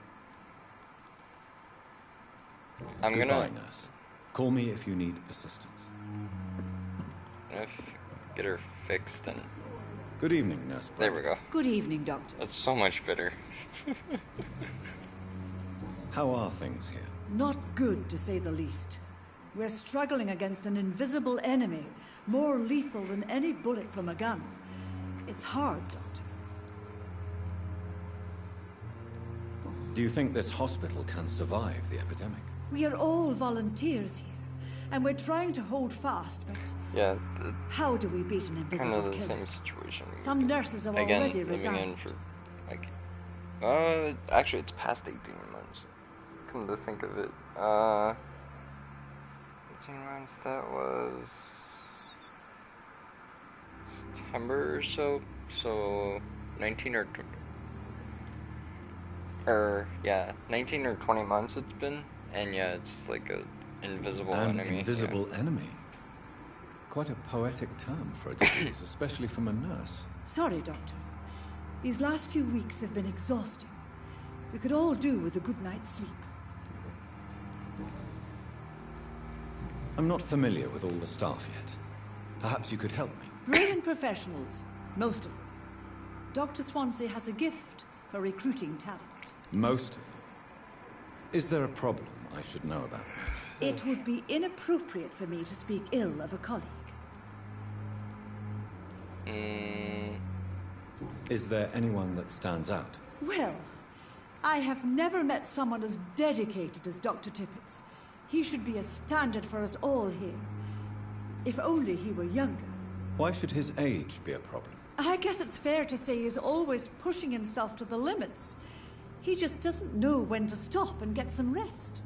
Goodbye, nurse. Call me if you need assistance. Get her fixed and... Good evening, Nurse Brown. There we go. Good evening, Doctor. That's so much better. How are things here? Not good, to say the least. We're struggling against an invisible enemy, more lethal than any bullet from a gun. It's hard, Doctor. Do you think this hospital can survive the epidemic? We are all volunteers here, and we're trying to hold fast, but... Yeah, how do we beat an invisible kind of the killer? same situation. Some nurses have Again, already living resigned. in for, like... actually it's past 18 months. Come to think of it. 18 months, that was... September or so? So, 19 or... yeah, 19 or 20 months it's been. And yeah, it's like a invisible enemy. An invisible enemy? Quite a poetic term for a disease, especially from a nurse. Sorry, Doctor. These last few weeks have been exhausting. We could all do with a good night's sleep. I'm not familiar with all the staff yet. Perhaps you could help me. Brilliant professionals, most of them. Dr. Swansea has a gift for recruiting talent. Most of them? Is there a problem I should know about? It would be inappropriate for me to speak ill of a colleague. Is there anyone that stands out? Well, I have never met someone as dedicated as Dr. Tippett's. He should be a standard for us all here. If only he were younger. Why should his age be a problem? I guess it's fair to say he's always pushing himself to the limits. He just doesn't know when to stop and get some rest.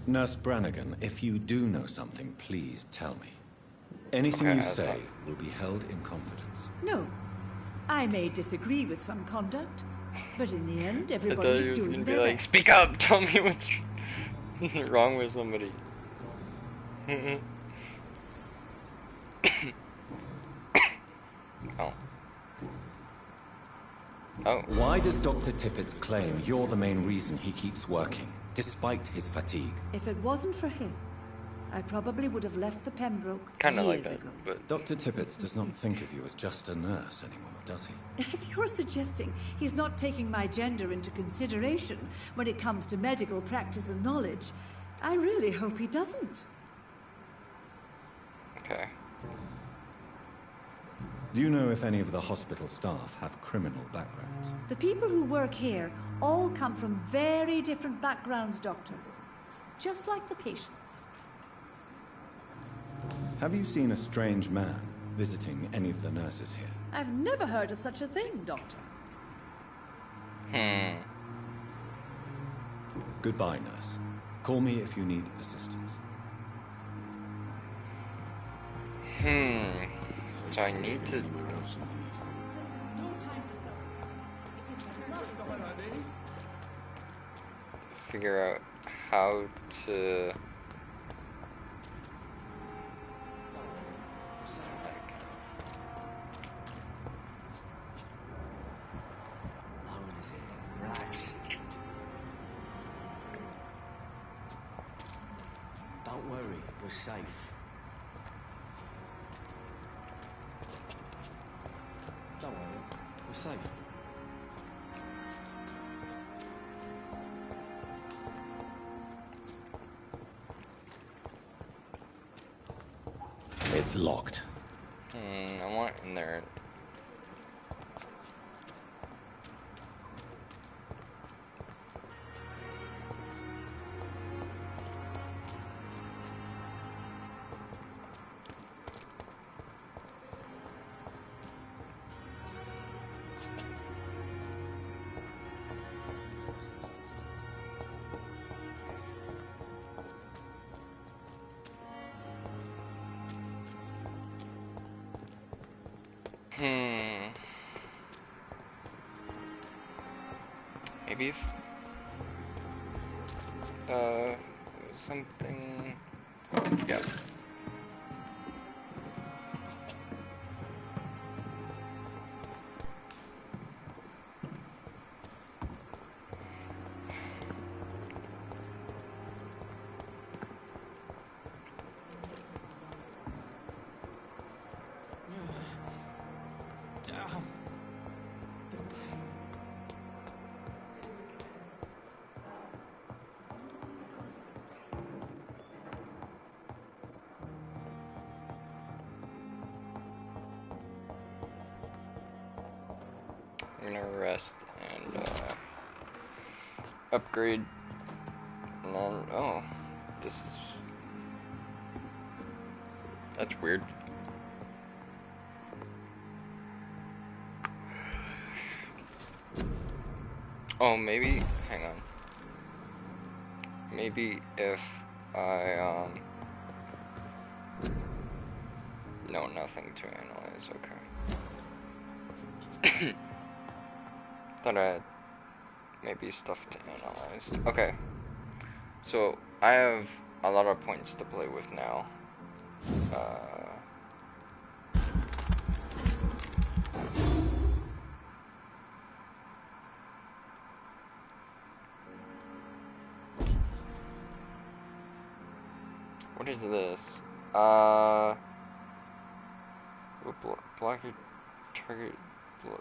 Nurse Brannigan, if you do know something, please tell me. Anything Okay, you say will be held in confidence. No. I may disagree with some conduct, but in the end, I everybody thought is he was doing gonna be their like, best. speak up, tell me what's wrong with somebody. Oh. Oh. Why does Dr. Tippett's claim you're the main reason he keeps working, despite his fatigue? If it wasn't for him, I probably would have left the Pembroke Kinda like years that, ago. but Dr. Tippett does not think of you as just a nurse anymore, does he? If you're suggesting he's not taking my gender into consideration when it comes to medical practice and knowledge, I really hope he doesn't. okay. Do you know if any of the hospital staff have criminal backgrounds? The people who work here all come from very different backgrounds, Doctor. Just like the patients. Have you seen a strange man visiting any of the nurses here? I've never heard of such a thing, Doctor. Goodbye, nurse. Call me if you need assistance. So I need to figure out how to No one is here. Relax. Don't worry, we're safe. Don't worry, we're safe. It's locked. I want in there. Maybe if something, yeah. I'm gonna rest and upgrade, and then this is, that's weird. Oh, maybe hang on. Maybe if I no, nothing to analyze. Okay. Thought I had maybe stuff to analyze. Okay. So I have a lot of points to play with now. What is this? Block your target. What?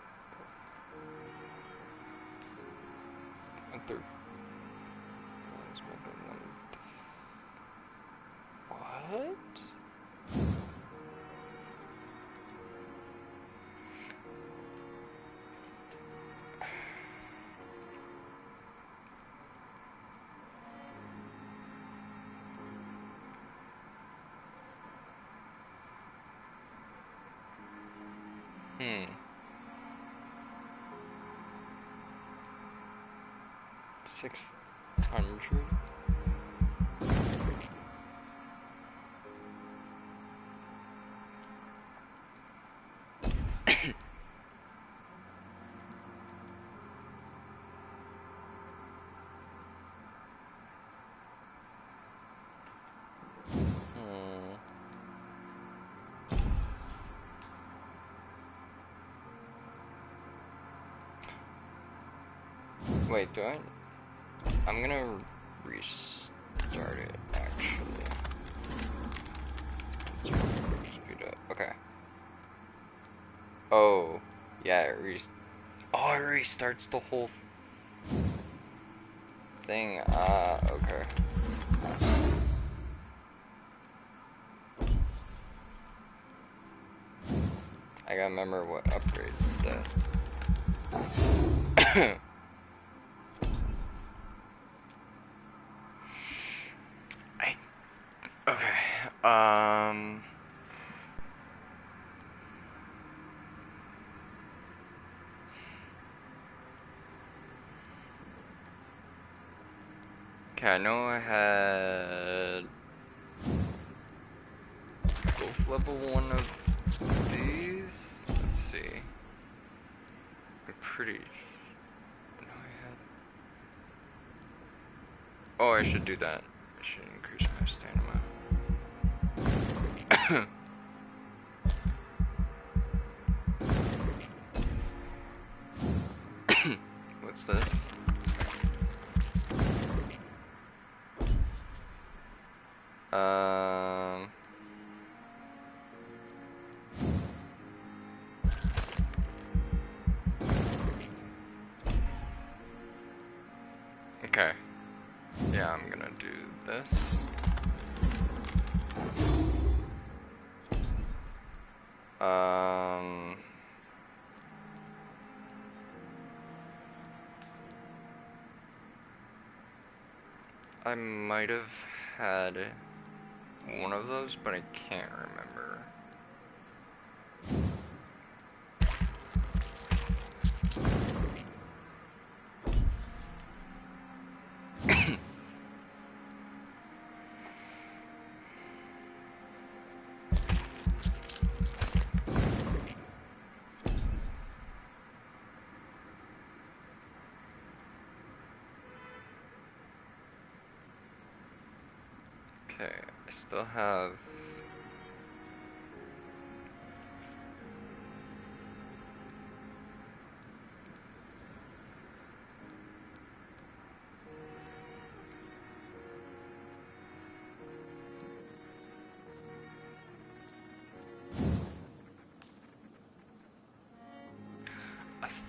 Hmm. 600. Wait, do I? I'm gonna restart it, actually. Speed up. Okay. Oh, yeah, it restarts the whole thing. Okay. I gotta remember what upgrades that. Okay. Okay, I know I had both level 1 of these. Let's see. I'm pretty. No, I had. Oh, I should do that. I should increase my stamina. What's this? Okay. Yeah, I'm gonna do this. I might have had one of those, but I can't remember. Okay, I still have.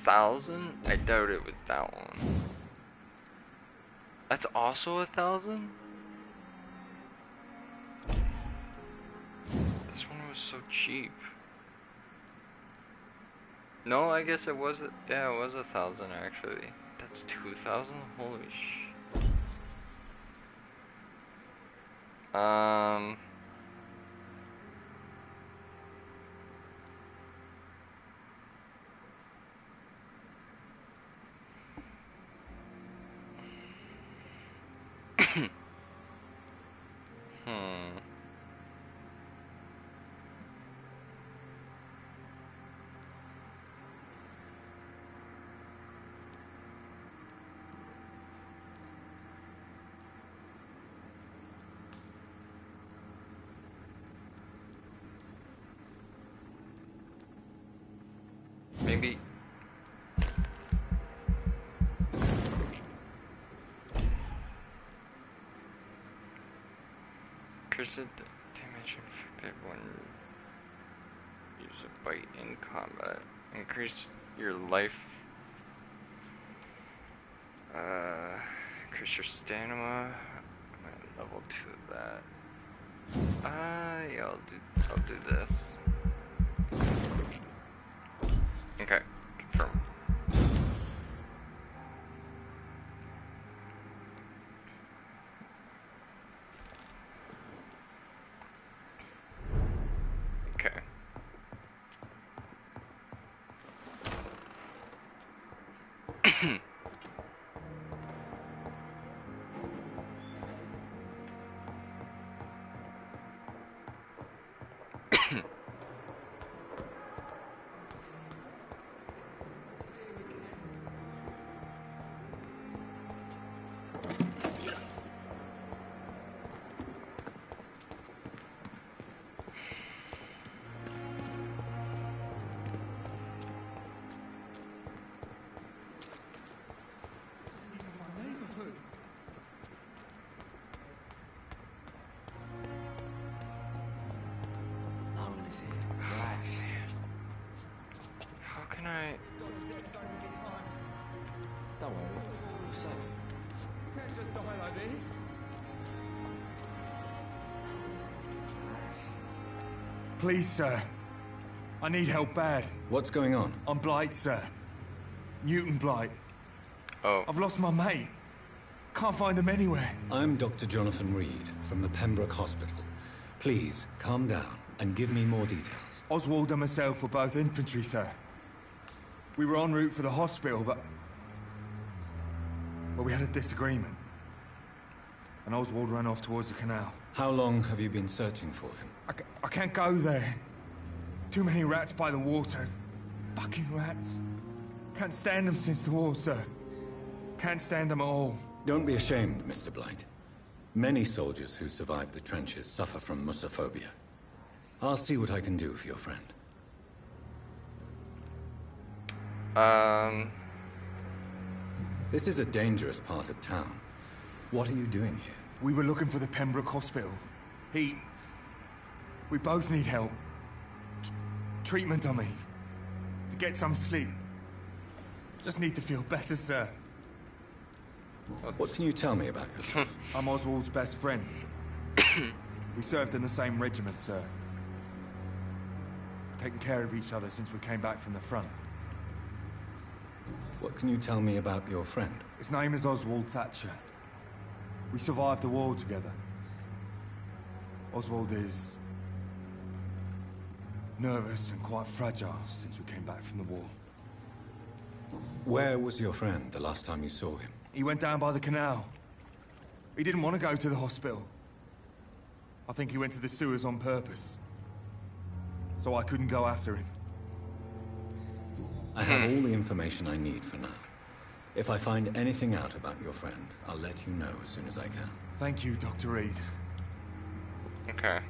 $1,000? I doubt it was that one. That's also 1,000? This one was so cheap. No, I guess it was. Yeah, it was 1,000 actually. That's 2,000. Holy sh. Maybe. Increase the damage inflicted when use a bite in combat. Increase your life. Increase your stamina. Level 2 of that. Yeah, I'll do this. Okay, confirm. Okay. this? Please, sir. I need help bad. What's going on? I'm Blight, sir. Newton Blight. Oh. I've lost my mate. Can't find him anywhere. I'm Dr. Jonathan Reed from the Pembroke Hospital. Please, calm down and give me more details. Oswald and myself were both infantry, sir. We were en route for the hospital, but we had a disagreement. And Oswald ran off towards the canal. How long have you been searching for him? I can't go there. Too many rats by the water. Fucking rats. Can't stand them since the war, sir. Can't stand them at all. Don't be ashamed, Mr. Blight. Many soldiers who survived the trenches suffer from musophobia. I'll see what I can do for your friend. This is a dangerous part of town. What are you doing here? We were looking for the Pembroke Hospital. We both need help. Treatment, I mean. To get some sleep. Just need to feel better, sir. What can you tell me about yourself? I'm Oswald's best friend. We served in the same regiment, sir. We've taken care of each other since we came back from the front. What can you tell me about your friend? His name is Oswald Thatcher. We survived the war together. Oswald is nervous and quite fragile since we came back from the war. Where was your friend the last time you saw him? He went down by the canal. He didn't want to go to the hospital. I think he went to the sewers on purpose. So I couldn't go after him. I have all the information I need for now. If I find anything out about your friend, I'll let you know as soon as I can. Thank you, Dr. Reed. Okay.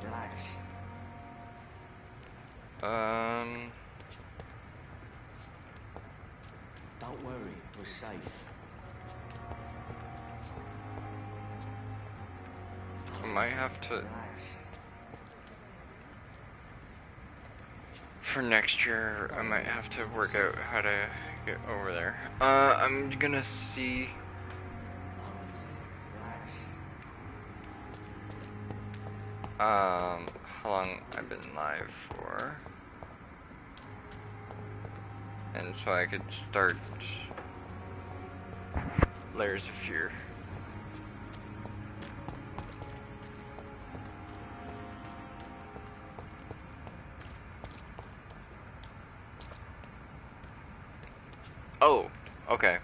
Relax. Don't worry, we're safe. I might have to... For next year, I might have to work out how to get over there. I'm gonna see... how long I've been live for. And so I could start Layers of Fear. Oh, okay.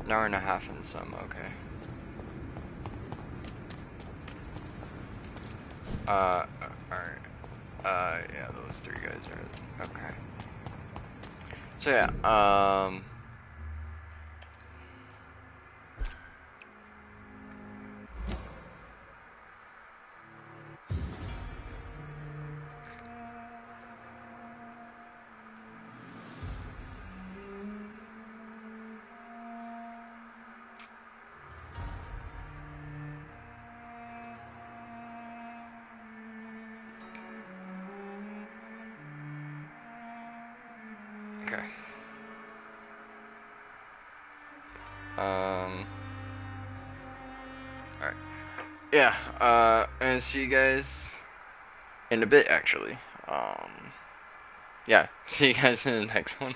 An hour and a half and some, okay. Alright. Yeah, those three guys are, okay. So yeah, okay. Alright. Yeah, and see you guys in a bit, actually. Yeah, see you guys in the next one.